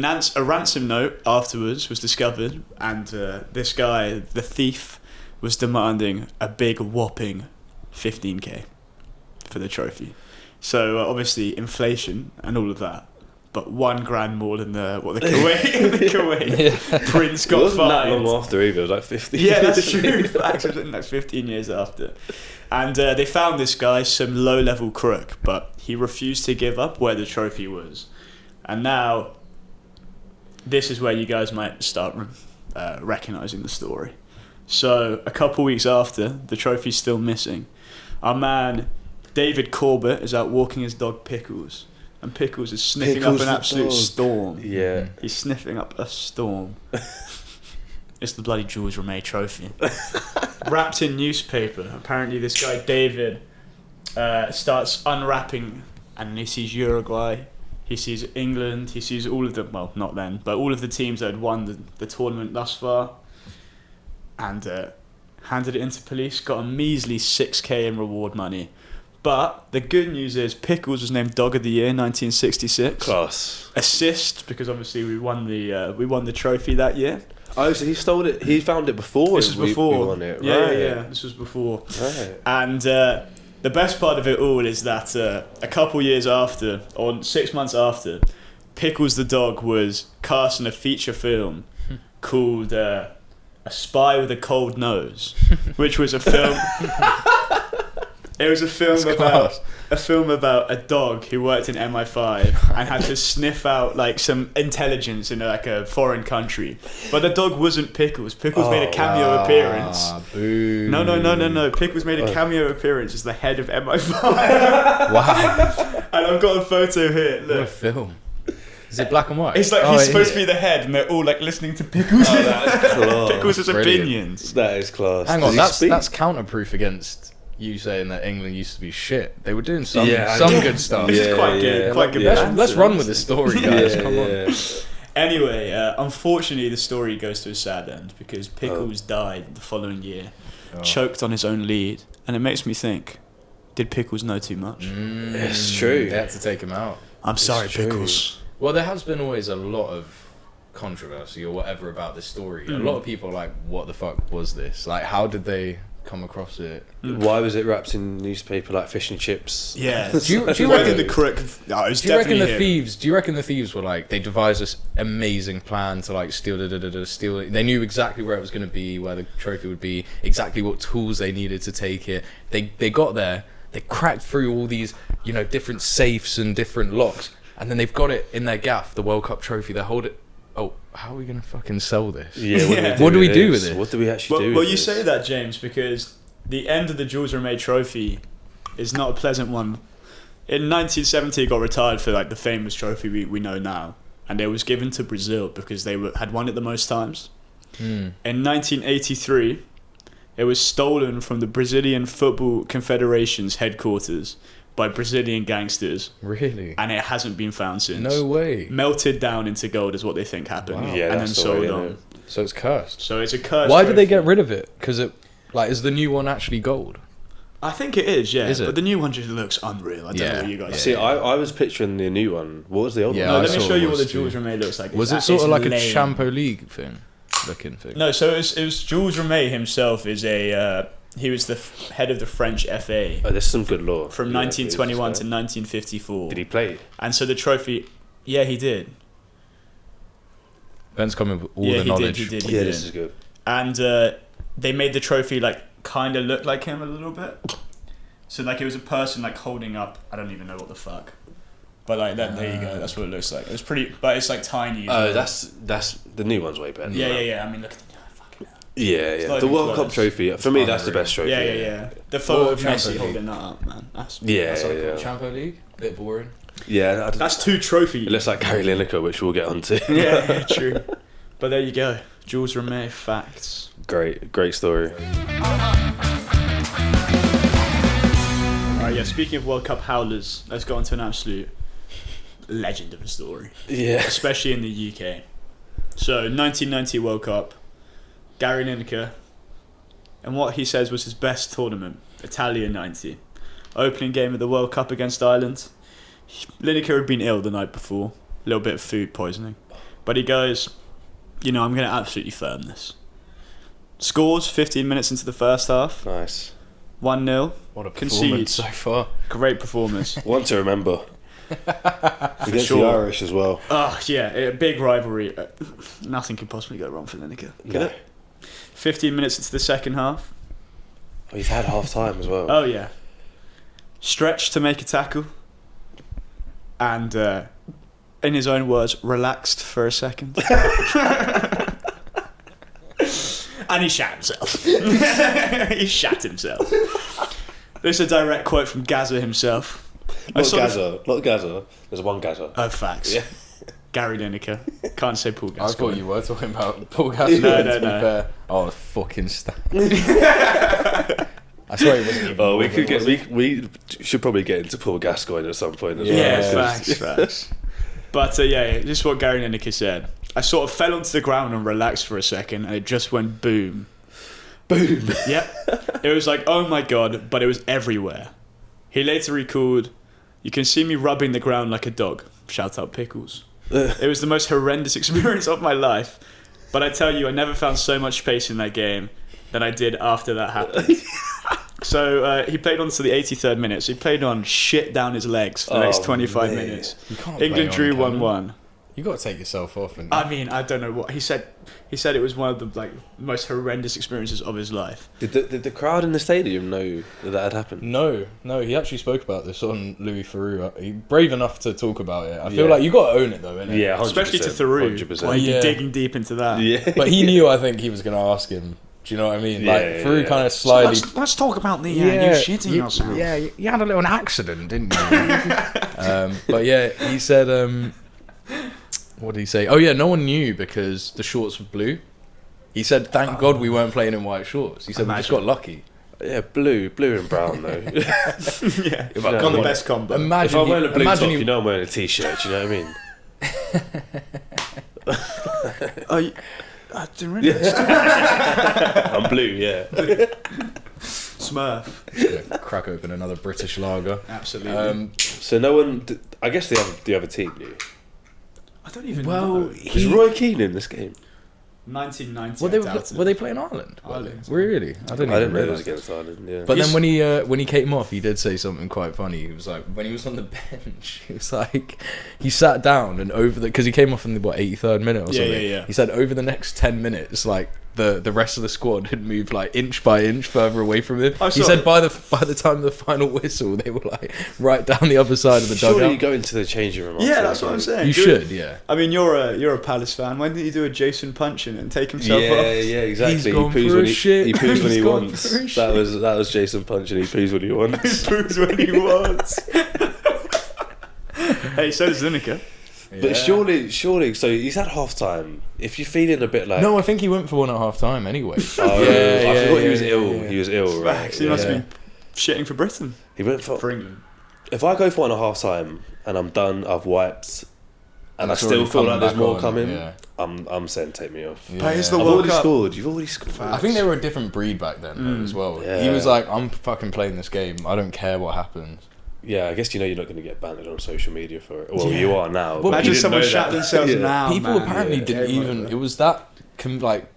ransom note afterwards was discovered, and this guy, the thief, was demanding a big whopping 15k for the trophy. So obviously inflation and all of that but $1,000 more than the Kuwait Prince got Wasn't that fined. long after either. It was like 15 Yeah, that's years. true. Facts, it was like 15 years after. And they found this guy, some low-level crook, but he refused to give up where the trophy was. And now, this is where you guys might start recognising the story. So, a couple weeks after, the trophy's still missing. Our man, David Corbett, is out walking his dog Pickles. And Pickles is sniffing Pickles up an the absolute dog. storm. Yeah. He's sniffing up a storm. It's the bloody Jules Rimet trophy. Wrapped in newspaper. Apparently this guy David starts unwrapping and he sees Uruguay, he sees England, he sees all of them, well not then, but all of the teams that had won the tournament thus far, and handed it into police, got a measly 6k in reward money. But the good news is Pickles was named Dog of the Year 1966. Class. Assist, because obviously we won the trophy that year. Oh, so he stole it. He found it before. This was before. We won it. Yeah, Right. yeah. This was before. Right. And the best part of it all is that a couple years after, or 6 months after, Pickles the dog was cast in a feature film called A Spy with a Cold Nose, which was a film. It was a film about a dog who worked in MI5 and had to sniff out like some intelligence in like a foreign country. But the dog wasn't Pickles. Pickles made a cameo appearance. Boo. No. Pickles made a cameo appearance as the head of MI5. Wow. And I've got a photo here. What a Look. film. Is it black and white? It's like he's supposed to be the head, and they're all like listening to Pickles. Oh, that's class. Pickles' Brilliant. opinions. That is class. Hang Does on, he that's speak? counterproof against you saying that England used to be shit. They were doing some Yeah, good stuff. This is quite good. Quite good. Yeah. Let's run with this story, guys. Come on. Anyway, unfortunately, the story goes to a sad end because Pickles died the following year, choked on his own lead, and it makes me think: did Pickles know too much? It's true. They had to take him out. I'm sorry, true. Pickles. Well, there has been always a lot of controversy or whatever about this story. A lot of people are like, what the fuck was this? Like, how did they come across it? Why was it wrapped in newspaper like fish and chips? Yeah. Do you Why reckon did the crook? No, it was Do you reckon definitely the him. thieves? Do you reckon the thieves were like they devised this amazing plan to like steal it? They knew exactly where it was going to be, where the trophy would be, exactly what tools they needed to take it. They got there, they cracked through all these different safes and different locks, and then they've got it in their gaff, the World Cup trophy. They hold it. Oh, how are we going to fucking sell this? Yeah. What do we do with this? it? What do we actually do? Well, with you this? say that, James, because the end of the Jules Rimet trophy is not a pleasant one. In 1970, it got retired for like the famous trophy we know now, and it was given to Brazil because they had won it the most times. In 1983, it was stolen from the Brazilian Football Confederation's headquarters by Brazilian gangsters, Really? and it hasn't been found since. No way. Melted down into gold is what they think happened, Wow. Yeah, and then that's the sold way, on. So it's cursed. So it's a curse. Why did they trophy. get rid of it? Because it is the new one actually gold? I think it is, yeah. Is it? But the new one just looks unreal. I don't know what you guys See, I was picturing the new one. What was the old Yeah, No, one? I let me saw show it you what was the Jules too. Rimet looks like. Was it It's sort of like a lame. Champo League looking thing? No, so it was Jules Rimet himself is he was the head of the French FA Oh, there's some good law. from Yeah, 1921 to please, 1954. Did he play? And so the trophy, yeah, he did. Ben's coming with all Yeah, the he knowledge. did. He Yeah, did. this is good. And they made the trophy like kind of look like him a little bit. So like it was a person like holding up. I don't even know what the fuck. But like that, there you go. That's what it looks like. It's pretty, but it's like tiny. Oh, as well. that's the new one's way better. Yeah. I mean, look at the fucking hell. Yeah. not The even World close. Cup trophy for me, It's that's the unreal. best trophy. Yeah. The photo of Champions Messi League. holding that up, man. That's Yeah, iconic. yeah. Champo League? Bit boring. Yeah, That's two trophies. it looks like Gary Lineker, which we'll get onto. Yeah, true. But there you go. Jules Rimet facts. Great story. Alright, yeah, speaking of World Cup howlers, let's go on to an absolute legend of a story. Yeah. Especially in the UK. So, 1990 World Cup, Gary Lineker, and what he says was his best tournament, Italia 90. Opening game of the World Cup against Ireland. Lineker had been ill the night before, a little bit of food poisoning. But he goes, I'm going to absolutely firm this. Scores 15 minutes into the first half, Nice. 1-0. What a Concede. performance so far. Great performance. One to remember. Against the Irish as well. Oh, yeah, a big rivalry. Nothing could possibly go wrong for Lineker. Could it? 15 minutes into the second half. Oh, he's had half time as well. Oh, yeah. Stretched to make a tackle. And, in his own words, relaxed for a second. And he shat himself. He shat himself. This is a direct quote from Gaza himself. Not Gaza. There's one Gaza. Oh, facts. Yeah. Gary Lineker. Can't say Paul Gascoigne. I thought you were talking about Paul Gascoigne. No. Fair. Oh, fucking stuff. I swear it wasn't even. Oh, we should probably get into Paul Gascoigne at some point as well. Yeah, facts. But yeah, this is what Gary Lineker said. I sort of fell onto the ground and relaxed for a second, and it just went boom. Boom. Yep. It was like, oh my god, but it was everywhere. He later recalled, "You can see me rubbing the ground like a dog." Shout out Pickles. It was the most horrendous experience of my life, but I tell you, I never found so much space in that game than I did after that happened. So he played on to the 83rd minute. So he played on shit down his legs for the next 25 minutes. England drew 1-1. You got to take yourself off. And I mean, I don't know what he said. He said it was one of the most horrendous experiences of his life. Did the crowd in the stadium know that had happened? No. He actually spoke about this on Louis Theroux. He's brave enough to talk about it. I feel like you got to own it though, innit? Yeah, 100%, especially to Theroux. Why you're digging deep into that? Yeah, but he knew. I think he was going to ask him. Do you know what I mean? Theroux kind of slightly. So let's talk about the you shitting yourself. Yeah, you had a little accident, didn't you? But yeah, he said. What did he say? Oh yeah, no one knew because the shorts were blue. He said, "Thank God we weren't playing in white shorts." He said, "We just got lucky." Yeah, blue and brown though. Yeah, but come on, the best combo. Imagine if I'm wearing a blue top, you know I'm wearing a t-shirt. Do you know what I mean? I didn't realize. I'm blue, yeah. Smurf. Just gonna crack open another British lager. Absolutely. So no one. I guess the other team knew. I don't even know. Was Roy Keane in this game? 1990. Were they playing Ireland? Really? I didn't know it realise. was against Ireland. Yeah. But then when he came off, he did say something quite funny. He was like, when he was on the bench, he was like, he sat down and because he came off in the 83rd minute or something. Yeah. He said over the next 10 minutes, like the rest of the squad had moved like inch by inch further away from him. He said by the time of the final whistle, they were like right down the other side of the dugout. Surely you go into the changing room. Yeah, that's what I'm saying. You should, yeah. I mean, you're a Palace fan. When did he do a Jason punching and take himself off? Yeah, exactly. He poos when he wants. That was Jason punching. He poos when he wants. He poos when he wants. Hey, so does Lineker. Yeah. But surely, so he's had half time. If you're feeling a bit like. No, I think he went for one at half time anyway. I forgot he was ill. Yeah. He was ill, right? He must be shitting for Britain. He went for England. If I go for one at half time and I'm done, I've wiped, and I still feel like there's more coming, I'm saying take me off. Yeah. But it's the I've World already Cup. scored. You've already scored. I think they were a different breed back then though, as well. Yeah. He was like, I'm fucking playing this game. I don't care what happens. Yeah, I guess you're not going to get banned on social media for it. Well, you are now. Well, imagine someone shat themselves now. People apparently didn't even. It was that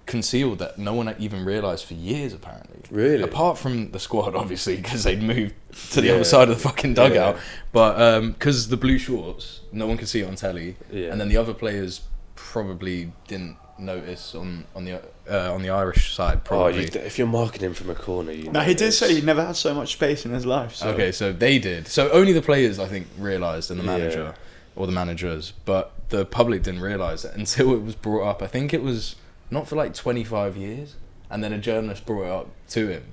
concealed that no one even realised for years. Apparently, really. Apart from the squad, obviously, because they'd moved to the other side of the fucking dugout. Yeah. But because the blue shorts, no one could see it on telly, and then the other players probably didn't notice on the Irish side. Probably. If you're marking him from a corner, No, he did say he never had so much space in his life. So. Okay, so they did. So only the players, I think, realised, and the manager or the managers, but the public didn't realise it until it was brought up. I think it was not for like 25 years, and then a journalist brought it up to him,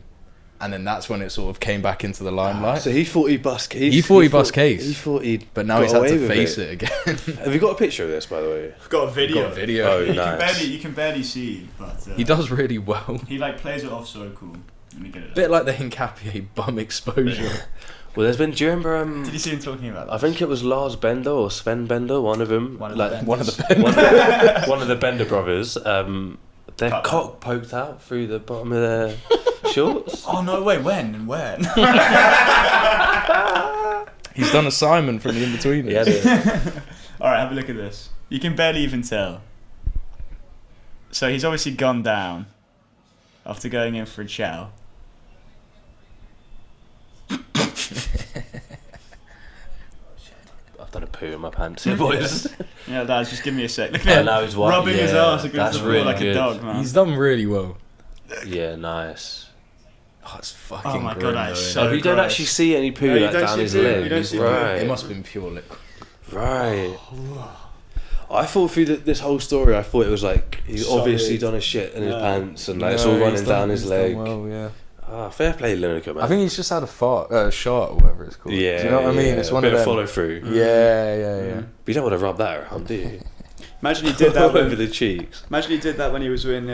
and then that's when it sort of came back into the limelight. So he thought he bust case. He thought he bust case. He thought he'd. But now he's had to face it again. Have you got a picture of this, by the way? I've got a video. Oh, nice. You can barely see, but he does really well. He plays it off so cool. Let me get it. Bit like the Hincapié bum exposure. Well, there's been. Do you remember? Did you see him talking about that? I think it was Lars Bender or Sven Bender, one of them. One of the Bender brothers. Their cock poked out through the bottom of their shorts. Oh no! Wait, when and when? He's done a Simon from the In-Betweeners. All right, have a look at this. You can barely even tell. So he's obviously gone down after going in for a chow. my pants here, boys. Yeah, lads, just give me a sec. Look Yeah, at now he's white. rubbing his ass against that's the floor really like good. a dog, man. He's done really well. Yeah, nice. Oh, it's fucking Oh my God, grim, that is though. so Oh, you don't gross. actually see any poo No, you like don't down see his poo, you leg. don't see poo. Right. It must have been pure liquid. Right. I thought through this whole story, I thought it was like he's Solid. obviously done a shit in his No. pants and like it's No, all he's running down his he's done leg. well, yeah. Ah, fair play, Lineker, man. I think he's just had a shot or whatever it's called. Yeah. Do you know what I mean? yeah, It's a one bit of them. follow through. Yeah. But you don't want to rub that around, do you? Imagine he did that. All over When, the cheeks. imagine he did that when he was in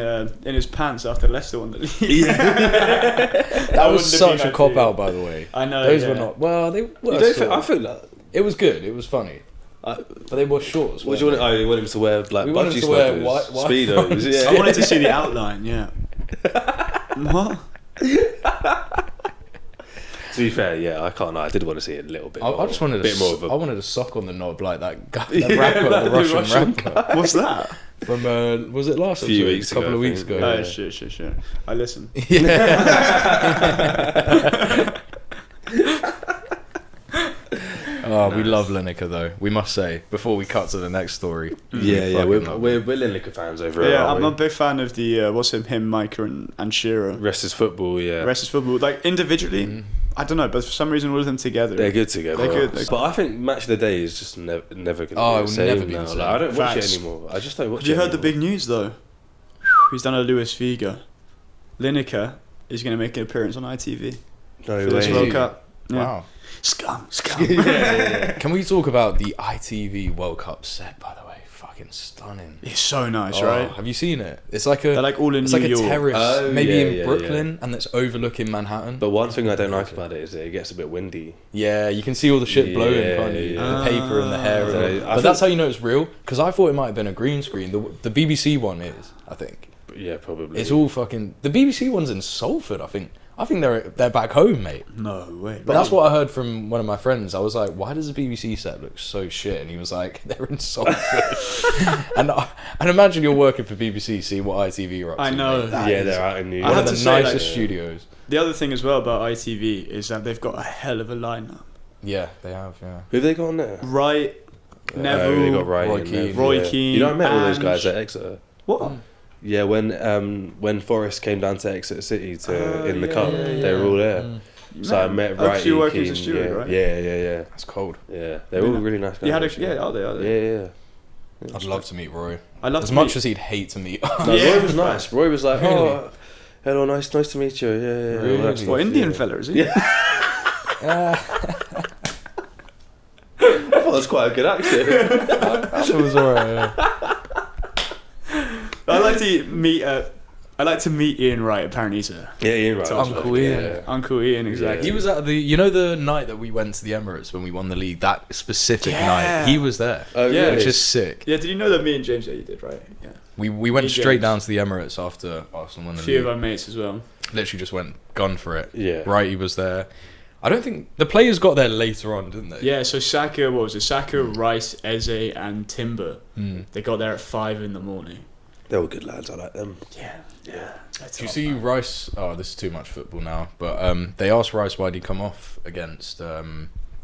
his pants after Leicester won the league. That was such a cop out, by the way. I know. Those yeah. were not. Well, they were. You don't sort think, of. I feel like. It was good. It was funny. But they wore shorts. What do you want? Oh, you want him to wear like We want him budgie to wear slippers, white speedos? fronts. Yeah. I wanted to see the outline. Yeah. What? To be fair, yeah, I can't. I did want to see it a little bit. I just wanted a bit more of I a. wanted a sock on the knob like that guy, that rapper, the Russian rapper What's that? from. Was it last Few episode? weeks a couple ago, of I weeks think. ago? Oh shit. I listen. Yeah. Oh, we love Lineker though. We must say before we cut to the next story. Yeah, We fucking love we're him. Lineker fans over here. Yeah, aren't I'm we? a big fan of the him, Micah, and Shearer. Rest is football. Yeah, Rest is football. Like individually, I don't know, but for some reason, all of them together. they're good together. They're good. But I think Match of the Day is just never going to Oh, it be will the same never be the now. same. Like, I don't watch Facts. it anymore. I just don't watch Have you it heard the anymore. big news though? He's done a Luis Figo. Lineker is going to make an appearance on ITV No for this way. World Cup. Yeah. Wow. Scum. Can we talk about the ITV World Cup set? By the way, fucking stunning. It's so nice, Oh, right? Have you seen it? It's like a. They're like all in It's New like York. a terrace, Oh, maybe yeah, in yeah, Brooklyn, and that's overlooking Manhattan. But one thing I don't like about it is that it gets a bit windy. Yeah, you can see all the shit blowing, Yeah, can't you? yeah. The paper and the hair. Yeah, and I but think- that's how you know it's real. Because I thought it might have been a green screen. The BBC one is, I think. But yeah, probably. It's all fucking. The BBC one's in Salford, I think. I think they're back home, mate. No way. But that's what I heard from one of my friends. I was like, "Why does the BBC set look so shit?" And he was like, "They're in Salford." and imagine you're working for BBC, seeing what ITV are up to. I know. mate. That Yeah, is they're out in New I York. one had of the to say, nicest like- studios. The other thing as well about ITV is that they've got a hell of a lineup. Yeah, they have. Yeah. Who have they got on there? Right, Neville, They got Roy Roy and Keane. Nev, Roy yeah. Keane, You know, I met all those Ange. guys at Exeter. What? Yeah, when Forest came down to Exeter City to in the yeah, cup, yeah, they were all there. Mm. So I met Oh, 'cause Wrighty, you work as a Keane, steward, yeah, right? Yeah. That's cold. Yeah, they're all really nice guys. You had a, actually. yeah, are they? Yeah. I'd love to meet Roy. I love As to much meet- as he'd hate to meet. No, Yeah. Roy was nice. Roy was like, Really? oh, hello, nice to meet you. Yeah. Really? all that stuff, What, Indian yeah. fella, is he? Yeah. I thought that was quite a good accent. It was alright. I like to meet Ian Wright. Apparently, he's a Yeah, Ian Wright. was Uncle like, Ian. yeah. Uncle Ian. Exactly. He was at the night that we went to the Emirates when we won the league. That specific Yeah. night, he was there, Oh, Yeah. really? which is sick. Yeah. Did you know that me and James? Yeah, you did, right? Yeah. We went He straight James. down to the Emirates after Arsenal won A the few of league. our mates as well. Literally just went gone for it. Yeah. Right, he was there. I don't think the players got there later on, didn't they? Yeah. So Saka, what was it? Saka, Rice, Eze, and Timber. Mm. They got there at 5 in the morning. They were good lads. I like them. Yeah. Do you see Rice? Oh, this is too much football now. But they asked Rice why'd he come off against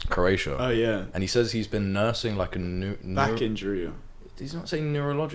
Croatia, Oh yeah. and he says he's been nursing like a Back injury. He's not saying neuro.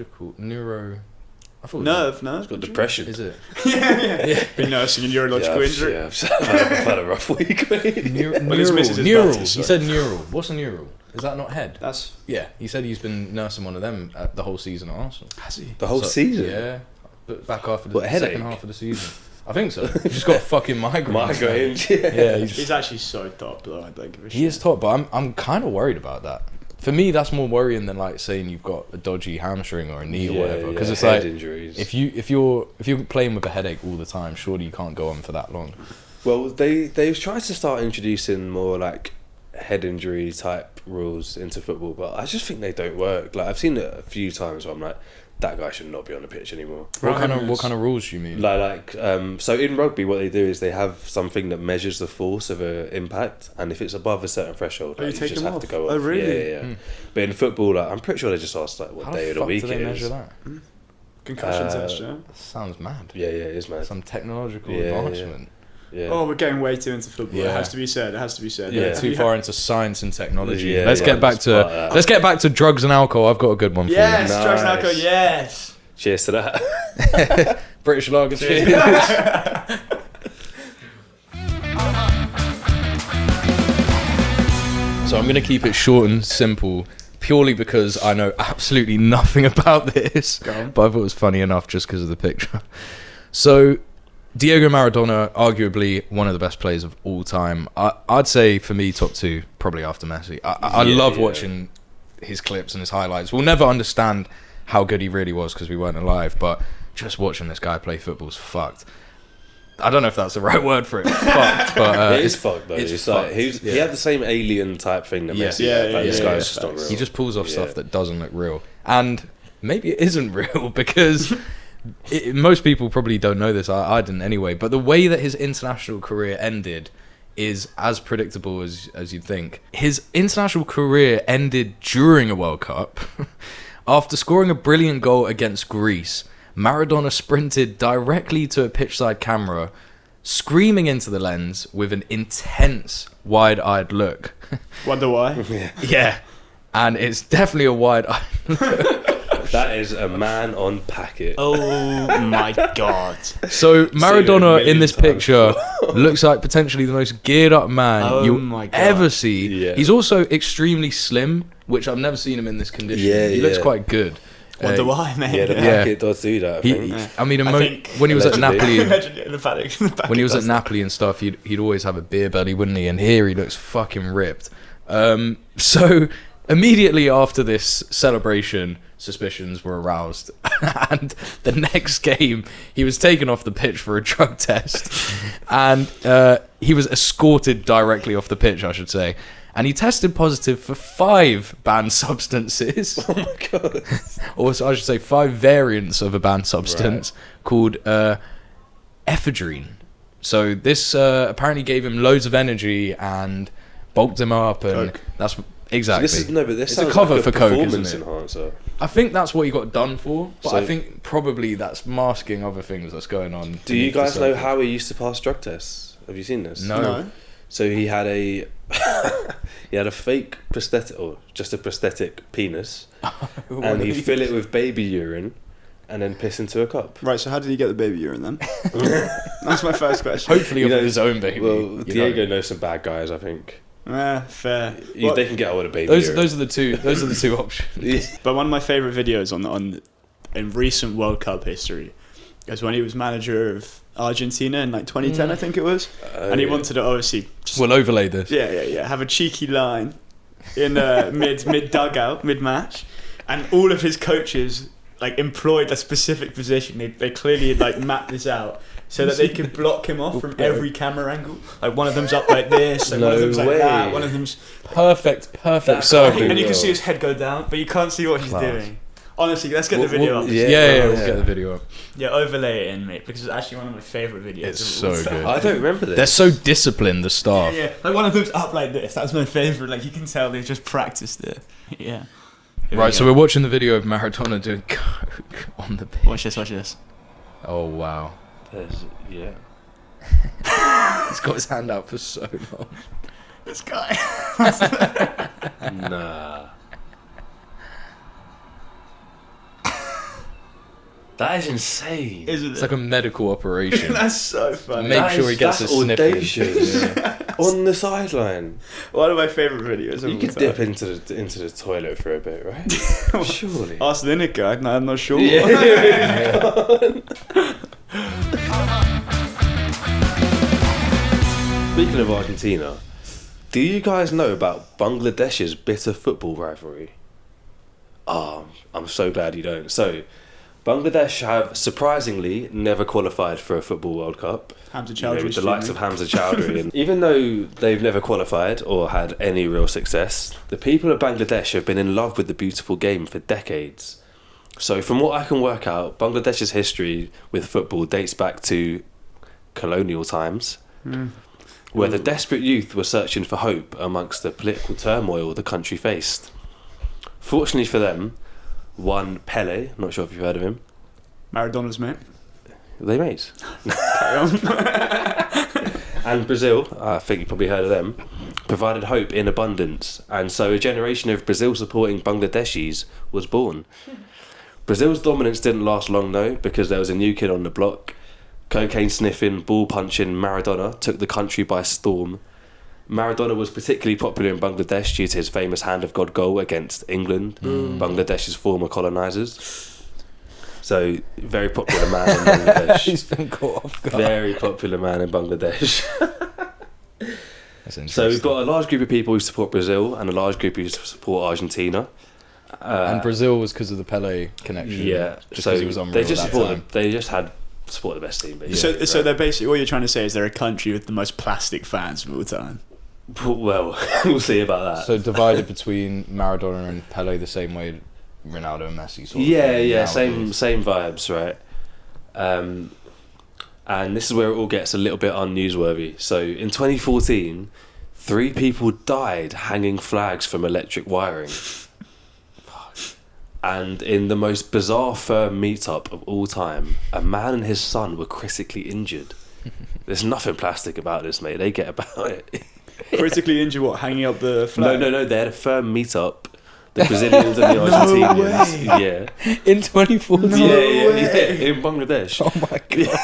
I thought it was- Nerve. He's got depression. Is it? yeah. Been nursing a neurological Yeah, injury. Yeah, I've had a rough week, mate. Well, his missus is Neural. Baptist, He so- said neural. What's a neural? Is that not head? That's Yeah, he said he's been nursing one of them the whole season at Arsenal. has he? The whole So- season? Yeah, but back after the What, a second headache? half of the season. I think so. He's just got a fucking migraine. Migraines, Yeah, He's actually so top though. I don't give a shit. he is top, but I'm kind of worried about that. For me, that's more worrying than like saying you've got a dodgy hamstring or a knee or whatever. Because it's head like injuries. if you're playing with a headache all the time, surely you can't go on for that long. Well, they've tried to start introducing more like head injury type rules into football, but I just think they don't work. Like I've seen it a few times where I'm like, that guy should not be on the pitch anymore. What kind of rules do you mean? So in rugby, what they do is they have something that measures the force of an impact, and if it's above a certain threshold, Oh, like, you you take just them have to off? go Oh, off. really? Yeah. Hmm. But in football, like, I'm pretty sure they just ask like what How day the of the fuck week do it they is. measure that? Concussion test, yeah. That sounds mad. Yeah, it is, man. Some technological Yeah, advancement. Yeah. Oh, we're getting way too into football. Yeah. It has to be said. It has to be said. Yeah, too far into science and technology. Yeah, let's get back to drugs and alcohol. I've got a good one for Yes, Nice. drugs and alcohol. Yes. Cheers to that. you. British lager. Cheers. So I'm going to keep it short and simple, purely because I know absolutely nothing about this, Go on. but I thought it was funny enough just because of the picture. So, Diego Maradona, arguably one of the best players of all time. I'd say for me, top two, probably after Messi. I love watching his clips and his highlights. We'll never understand how good he really was because we weren't alive, but just watching this guy play football's fucked. I don't know if that's the right word for it. Fucked, but it is fucked though. It's fucked. like he had the same alien type thing that Messi. Yeah, had. Like, this yeah, guy's yeah. just not real. He just pulls off stuff that doesn't look real, and maybe it isn't real because most people probably don't know this. I didn't anyway. But the way that his international career ended is as predictable as you'd think. His international career ended during a World Cup. After scoring a brilliant goal against Greece, Maradona sprinted directly to a pitchside camera, screaming into the lens with an intense, wide-eyed look. Wonder why? Yeah, and it's definitely a wide-eyed look. That is a man on packet. Oh my god. So Maradona Seen it a in this million picture looks like potentially the most geared up man you'll my God. ever see. Yeah. He's also extremely slim, which I've never seen him in this condition. Yeah, he looks yeah. quite good. Wonder why, mate? Yeah, the packet does do that. I think. I mean, I think- when he was at Allegedly. Napoli, Imagine the back when he was at Napoli and stuff, he'd always have a beer belly, wouldn't he? And here he looks fucking ripped. So immediately after this celebration, suspicions were aroused, and the next game he was taken off the pitch for a drug test, and he was escorted directly off the pitch, I should say, and he tested positive for 5 banned substances. Oh my god. Or I should say 5 variants of a banned substance called ephedrine. So this apparently gave him loads of energy and bulked him up, and Coke. that's exactly. This it's sounds a cover like for Coke, performance isn't it? enhancer. I think that's what he got done for, but So- I think probably that's masking other things that's going on. Do you beneath the guys know surface. how he used to pass drug tests? Have you seen this? No. So he had a fake prosthetic, or just a prosthetic penis, and he'd fill it with baby urine, and then piss into a cup. Right, so how did he get the baby urine then? That's my first question. Hopefully, of his own baby. Well, you Diego know. knows some bad guys, I think. Fair. They can get away with a baby Those urine. are the two. Those are the two options. But one of my favourite videos in recent World Cup history is when he was manager of Argentina in like 2010, I think it was, and he wanted to obviously We'll overlay this. have a cheeky line in mid dugout, mid match, and all of his coaches like employed a specific position. They clearly had like mapped this out so that they could block him off from every camera angle. Like one of them's up like this, like one of No them's like way. that, one of them's Perfect that, circle. and you can see his head go down, but you can't see what he's doing. Honestly, let's get the video up. Yeah, we'll get the video up. Yeah, overlay it in, mate, because it's actually one of my favourite videos. It's of all so time. good. I don't remember this. They're so disciplined, the staff. Yeah, like one of them's up like this. That's my favourite. Like you can tell they've just practiced it. Yeah. Here we Right, so go. we're watching the video of Maradona doing coke on the pitch. Watch this. Oh wow, Yeah. he's got his hand out for so long. This guy. Nah. That is insane. Isn't It's it? like a medical operation. That's so funny. Make sure he gets that's a sniff in. audacious. On the sideline. One of my favourite videos. Of You all could time. dip into the toilet for a bit, right? Surely. Ask Lineker. I'm not sure. Speaking of Argentina, do you guys know about Bangladesh's bitter football rivalry? Oh, I'm so glad you don't. So, Bangladesh have surprisingly never qualified for a football World Cup. Hamza You know, Chowdhury. with the likes of Hamza Chowdhury. And even though they've never qualified or had any real success, the people of Bangladesh have been in love with the beautiful game for decades. So from what I can work out, Bangladesh's history with football dates back to colonial times, where the desperate youth were searching for hope amongst the political turmoil the country faced. Fortunately for them, one Pele, I'm not sure if you've heard of him, Maradona's mate. they mates. Carry on. and Brazil, I think you probably heard of them, provided hope in abundance, and so a generation of Brazil supporting Bangladeshis was born. Brazil's dominance didn't last long though, because there was a new kid on the block. Cocaine sniffing, ball punching Maradona took the country by storm. Maradona was particularly popular in Bangladesh due to his famous hand of God goal against England, Bangladesh's former colonisers. So, very popular man in Bangladesh. He's been caught off guard. Very popular man in Bangladesh. That's interesting. So we've got a large group of people who support Brazil and a large group who support Argentina. And Brazil was because of the Pele connection. Yeah, just so 'cause he was unreal they just at that support time. they just had support the best team. Basically. So they're basically, what you're trying to say is they're a country with the most plastic fans of all time. Well, we'll see about that. So divided between Maradona and Pele the same way Ronaldo and Messi sort of Yeah, thing yeah, nowadays. same vibes, right? And this is where it all gets a little bit unnewsworthy. So in 2014, 3 people died hanging flags from electric wiring. And in the most bizarre firm meetup of all time, a man and his son were critically injured. There's nothing plastic about this, mate. They get about it. Critically injured, what, hanging up the flag? No. They had a firm meetup. The Brazilians and the Argentinians. way. Yeah. In 2014. No yeah, way. in Bangladesh. Oh my god.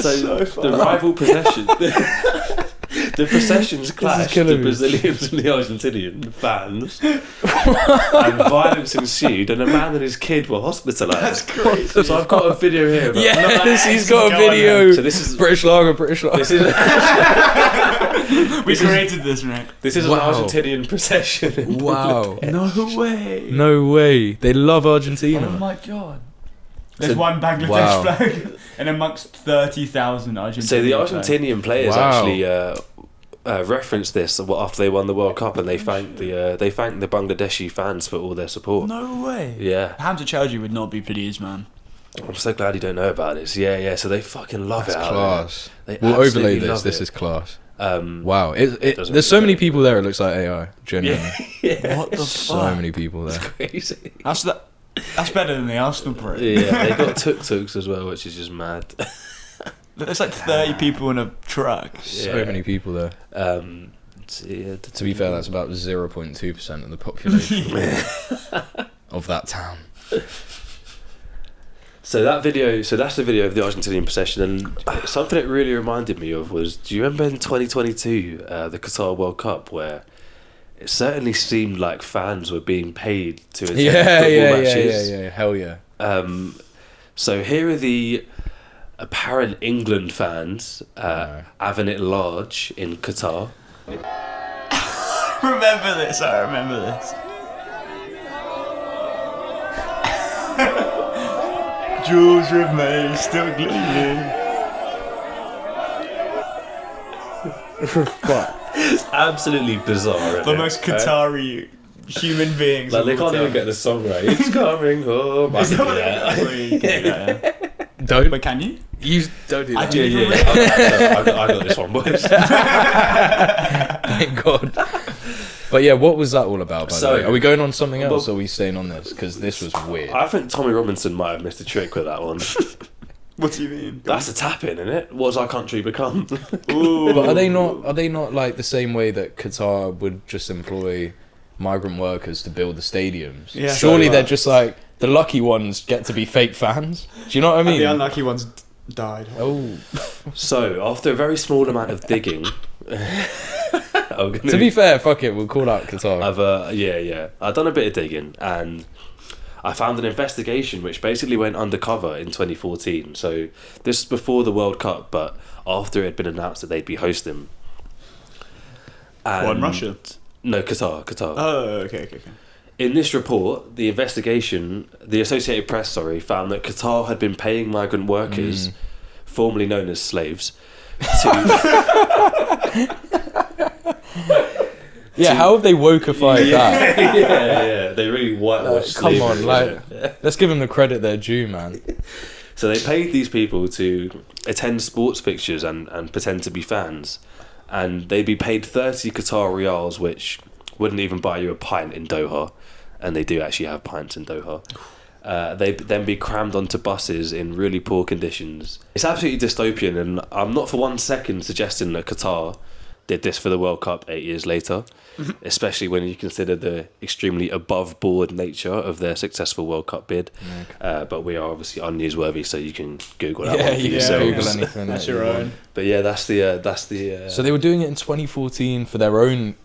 So funny. the rival procession, the processions clashed, killing the me. Brazilians and the Argentinian fans, and violence ensued, and a man and his kid were hospitalised. That's crazy. So I've got a video here. About Yes, he's got a Go on, video. So this is British lager. this is We created this, right? this is Wow. an Argentinian procession. in Wow. No way. No way. They love Argentina. Oh my god. There's So- one Bangladesh Wow. flag, and amongst 30,000 Argentinian. So the flags. Argentinian players Wow. actually referenced this after they won the World Cup, and they thanked the Bangladeshi fans for all their support. No way. Yeah, Hamza Chowdhury would not be pleased, man. I'm so glad you don't know about this. Yeah. So they fucking love That's it. out class. there. They We'll overlay absolutely this. love This it. is class. Doesn't Wow. There's really so many matter. people there. It looks like AI. Genuinely. Yeah. What the So fuck? many people there. Crazy. That's better than the Arsenal parade. Yeah, they got tuk-tuks as well, which is just mad. There's like 30 people in a truck. So Yeah. many people there. So, yeah, To be fair, that's about 0.2% of the population of that town. So that's the video of the Argentinian procession, and something it really reminded me of was, do you remember in 2022, the Qatar World Cup, where it certainly seemed like fans were being paid to attend football matches? Yeah. Hell yeah. So here are the apparent England fans having it large in Qatar. Remember this, I remember this. Jewels remain still gleaming. It's absolutely bizarre. The isn't it? most Qatari human beings. Like of they all can't even time. get the song right. He's coming home. I Is can that do what that. you can do that, yeah. Don't. But can you? You don't do I that. do. Yeah. I got this one, boys. Thank God. But yeah, what was that all about, by So- the way? Are we going on something else, Well- or are we staying on this? Because this was weird. I think Tommy Robinson might have missed a trick with that one. What do you mean? That's a tap in, isn't it? What's our country become? Ooh. But are they not like the same way that Qatar would just employ migrant workers to build the stadiums? Yeah. Surely So, they're just like the lucky ones get to be fake fans. Do you know what I And mean? the unlucky ones died. Oh, So, after a very small amount of digging, to be fair, fuck it, we'll call out Qatar. I've done a bit of digging, and I found an investigation which basically went undercover in 2014. So this is before the World Cup, but after it had been announced that they'd be hosting. And What, in Russia? No, Qatar. Oh, okay. In this report, the Associated Press, found that Qatar had been paying migrant workers, formerly known as slaves, to... Yeah, how have they wokeified that? yeah, they really whitewashed Come slavery, on, yeah. let's give them the credit they're due, man. So they paid these people to attend sports fixtures and pretend to be fans, and they'd be paid 30 Qatar rials, which wouldn't even buy you a pint in Doha, and they do actually have pints in Doha. they then be crammed onto buses in really poor conditions. It's absolutely dystopian, and I'm not for 1 second suggesting that Qatar did this for the World Cup 8 years later, especially when you consider the extremely above board nature of their successful World Cup bid. But we are obviously unnewsworthy, so you can Google that one for yourselves. Google anything. That's your own. But yeah, that's the. So they were doing it in 2014 for their own.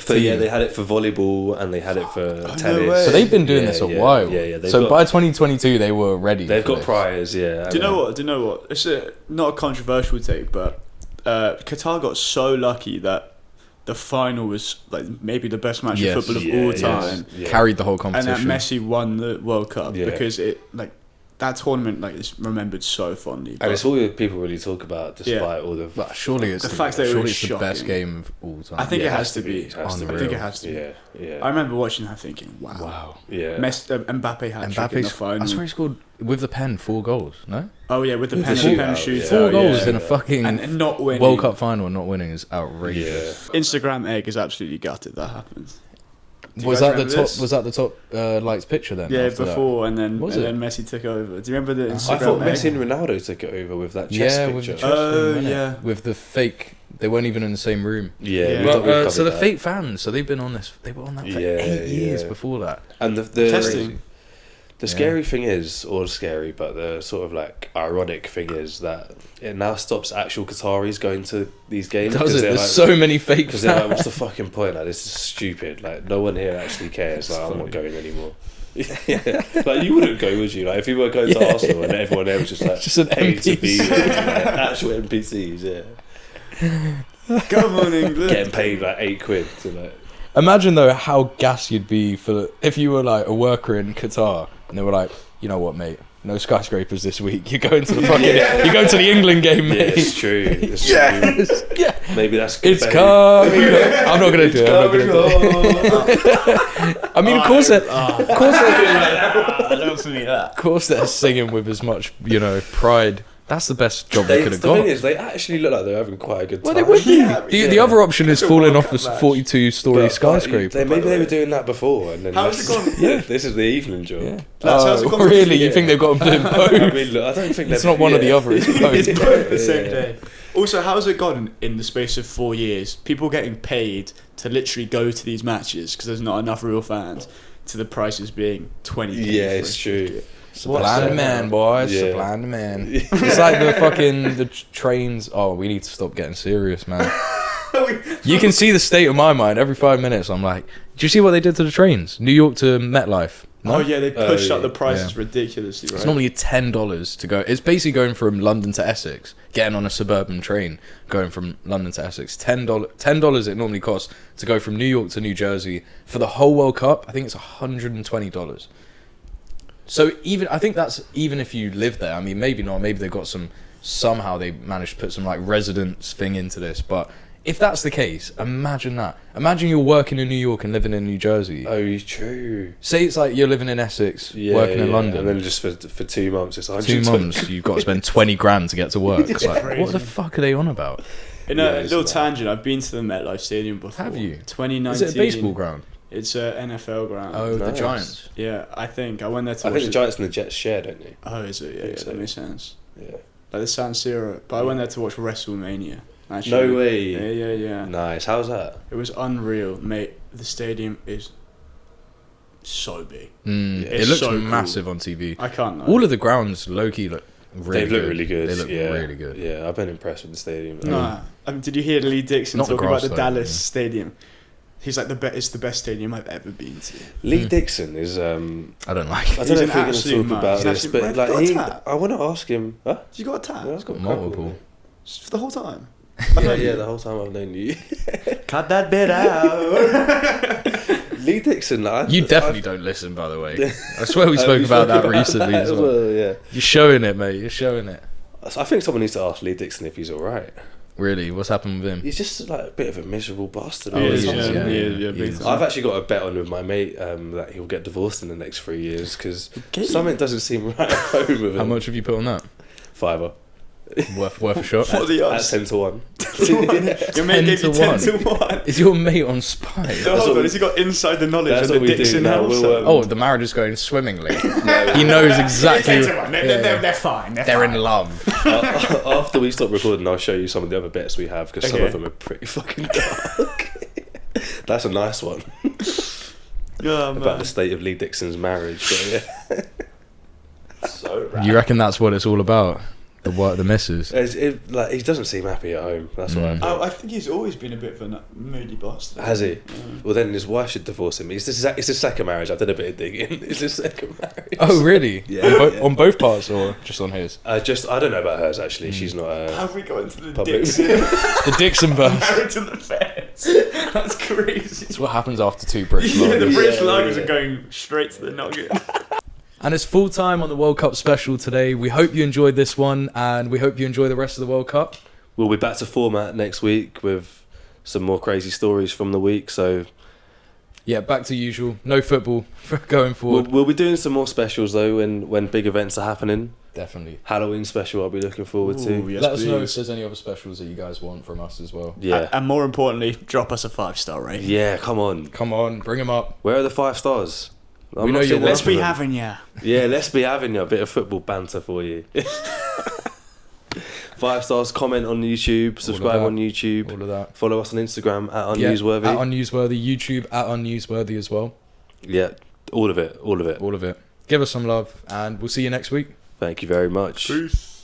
They had it for volleyball and they had it for tennis. No way. So they've been doing this a while. Yeah. So by 2022 they were ready. They've got this. priors, yeah. Do you know what? It's not a controversial take, but Qatar got so lucky that the final was like maybe the best match of football of all time. Carried the whole And competition. that Messi won the World Cup because that tournament is remembered so fondly. And it's all that people really talk about, despite all the. But surely it's the fact that it was the best game of all time. I think it has to be. I think it has to be. Yeah. I remember watching that thinking, wow. Yeah. Mbappe had trick in the final. I swear he scored with the pen 4 goals. No. Oh yeah, with the pen shootout. 4 goals in a fucking and not winning. World Cup final and not winning is outrageous. Instagram egg is absolutely gutted that happened. Was that the top lights picture then? Yeah, after before that? and then Messi took over. Do you remember the Instagram I thought egg? Messi and Ronaldo took it over with that chess picture. With the chess room, yeah. With the fake, they weren't even in the same room. Yeah. But, so the fake fans, so they've been on this. They were on that for 8 years before that. And the scary thing is, or scary, but the sort of like ironic thing is that it now stops actual Qataris going to these games. Does it? There's so many fake fans. Because they're like, what's the fucking point? Like, this is stupid. Like, no one here actually cares. Like, I'm not going anymore. Like, you wouldn't go, would you? Like, if you were going to Arsenal and everyone there was just like just an NPC, actual NPCs, Come on, England. getting paid like £8 to like. Imagine though how gas you'd be if you were like a worker in Qatar and they were like, you know what, mate? No skyscrapers this week. You're going to the fucking. You're going to the England game, mate. Yeah, it's true. It's true. Yeah. Maybe that's good. It's coming. I'm not gonna do it. I mean, of course of course they're singing with as much, pride. That's the best job they could have got. The thing is, they actually look like they're having quite a good time. Well, they would be. The other option is falling off this 42-story skyscraper. Maybe they were doing that before. And then how's it gone? Yeah, this is the evening job. Yeah. How's it gone? Really? You think they've got them doing both? I mean, look, I don't think it's not one or the other. It's both. It's both the same day. Also, how's it gone in the space of 4 years? People getting paid to literally go to these matches because there's not enough real fans, to the prices being 20. Yeah, it's true. Supply and demand, boys. Yeah. Supply and demand. It's like the trains. Oh, we need to stop getting serious, man. You can see the state of my mind every 5 minutes. I'm like, do you see what they did to the trains? New York to MetLife. No? Oh yeah, they pushed up the prices ridiculously. Right? It's normally $10 to go. It's basically going from London to Essex, getting on a suburban train, going from London to Essex. $10 it normally costs to go from New York to New Jersey for the whole World Cup. I think it's $120. So I think that's even if you live there. I mean, maybe not. Maybe they've got somehow they managed to put some like residence thing into this. But if that's the case, imagine that. Imagine you're working in New York and living in New Jersey. Oh, true. Say it's like you're living in Essex, working in London. And then just for 2 months, it's 2 months, you've got to spend 20 grand to get to work. It's like, what the fuck are they on about? In a little tangent, I've been to the MetLife Stadium before. Have you? 2019. Is it a baseball ground? It's an NFL ground. Oh, nice. The Giants. Yeah, I think I went there to. I think the Giants and the Jets share, don't they? Oh, is it? Yeah, so. that makes sense. Yeah. Like the San Siro, but I went there to watch WrestleMania. Actually. No way. Yeah. Nice. How's that? It was unreal, mate. The stadium is so big. It looks so massive on TV. I can't know. All of the grounds, low-key, look really good. They look really good. They look really good. Yeah, I've been impressed with the stadium. Nah. Did you hear Lee Dixon Not talking about the though, Dallas stadium? He's like, it's the best stadium I've ever been to. Lee Dixon is... I don't like it. I don't know if we're going to talk about this, but like I want to ask him... Huh? You got a tat? Yeah, I've got multiple. For the whole time? Yeah, the whole time I've known you. Cut that bit out. Lee Dixon, you definitely don't listen, by the way. I swear we spoke about that recently as well. Yeah. You're showing it, mate. You're showing it. I think someone needs to ask Lee Dixon if he's alright. Really? What's happened with him? He's just like a bit of a miserable bastard. Yeah. I've actually got a bet on with my mate that he'll get divorced in the next 3 years because something doesn't seem right at home with him. How much have you put on that? $5. Worth a shot. What are the At odds? 10 to 1. Your mate gave you 10 to 1. Is your mate on spy? Hold on, has he got inside the knowledge That's of the what we do Dixon now, household? we'll, Oh, the marriage is going swimmingly. He knows exactly. They're fine. They're in love. After we stop recording, I'll show you some of the other bets we have because some Okay. of them are pretty fucking dark. That's a nice one. Oh, About man. the state of Lee Dixon's marriage. So, yeah. So rad. You reckon that's what it's all about? The missus. He doesn't seem happy at home. That's what I think. I think he's always been a bit of a moody bastard. Has he? Yeah. Well, then his wife should divorce him. It's his second marriage. I did a bit of digging. It's his second marriage. Oh, really? Yeah. On both parts or just on his? I don't know about hers actually. She's not. How have we got into the Public. Dixon? The Dixon verse. Married to the feds. That's crazy. It's what happens after two British Yeah, the lagers. British Yeah, lagers yeah. are going straight to the nugget. And it's full time on the World Cup special today. We hope you enjoyed this one, and we hope you enjoy the rest of the World Cup. We'll be back to format next week with some more crazy stories from the week. So Yeah, back to usual. No football going forward. we'll be doing some more specials though when big events are happening. Definitely. Halloween special I'll be looking forward to. Ooh, yes, Let us know if please. there's any other specials that you guys want from us as well. Yeah. And more importantly, drop us a 5-star rating. Yeah, come on. Come on, bring them up. Where are the 5 stars? I'm We not know seeing you're Let's enough be of them. having ya. Yeah, let's be having a bit of football banter for you. 5 stars, comment on YouTube, subscribe that. on YouTube, All of that. follow us on Instagram at Yeah, Unnewsworthy. at Unnewsworthy. YouTube at Unnewsworthy as well. Yeah, all of it. All of it. Give us some love, and we'll see you next week. Thank you very much. Peace.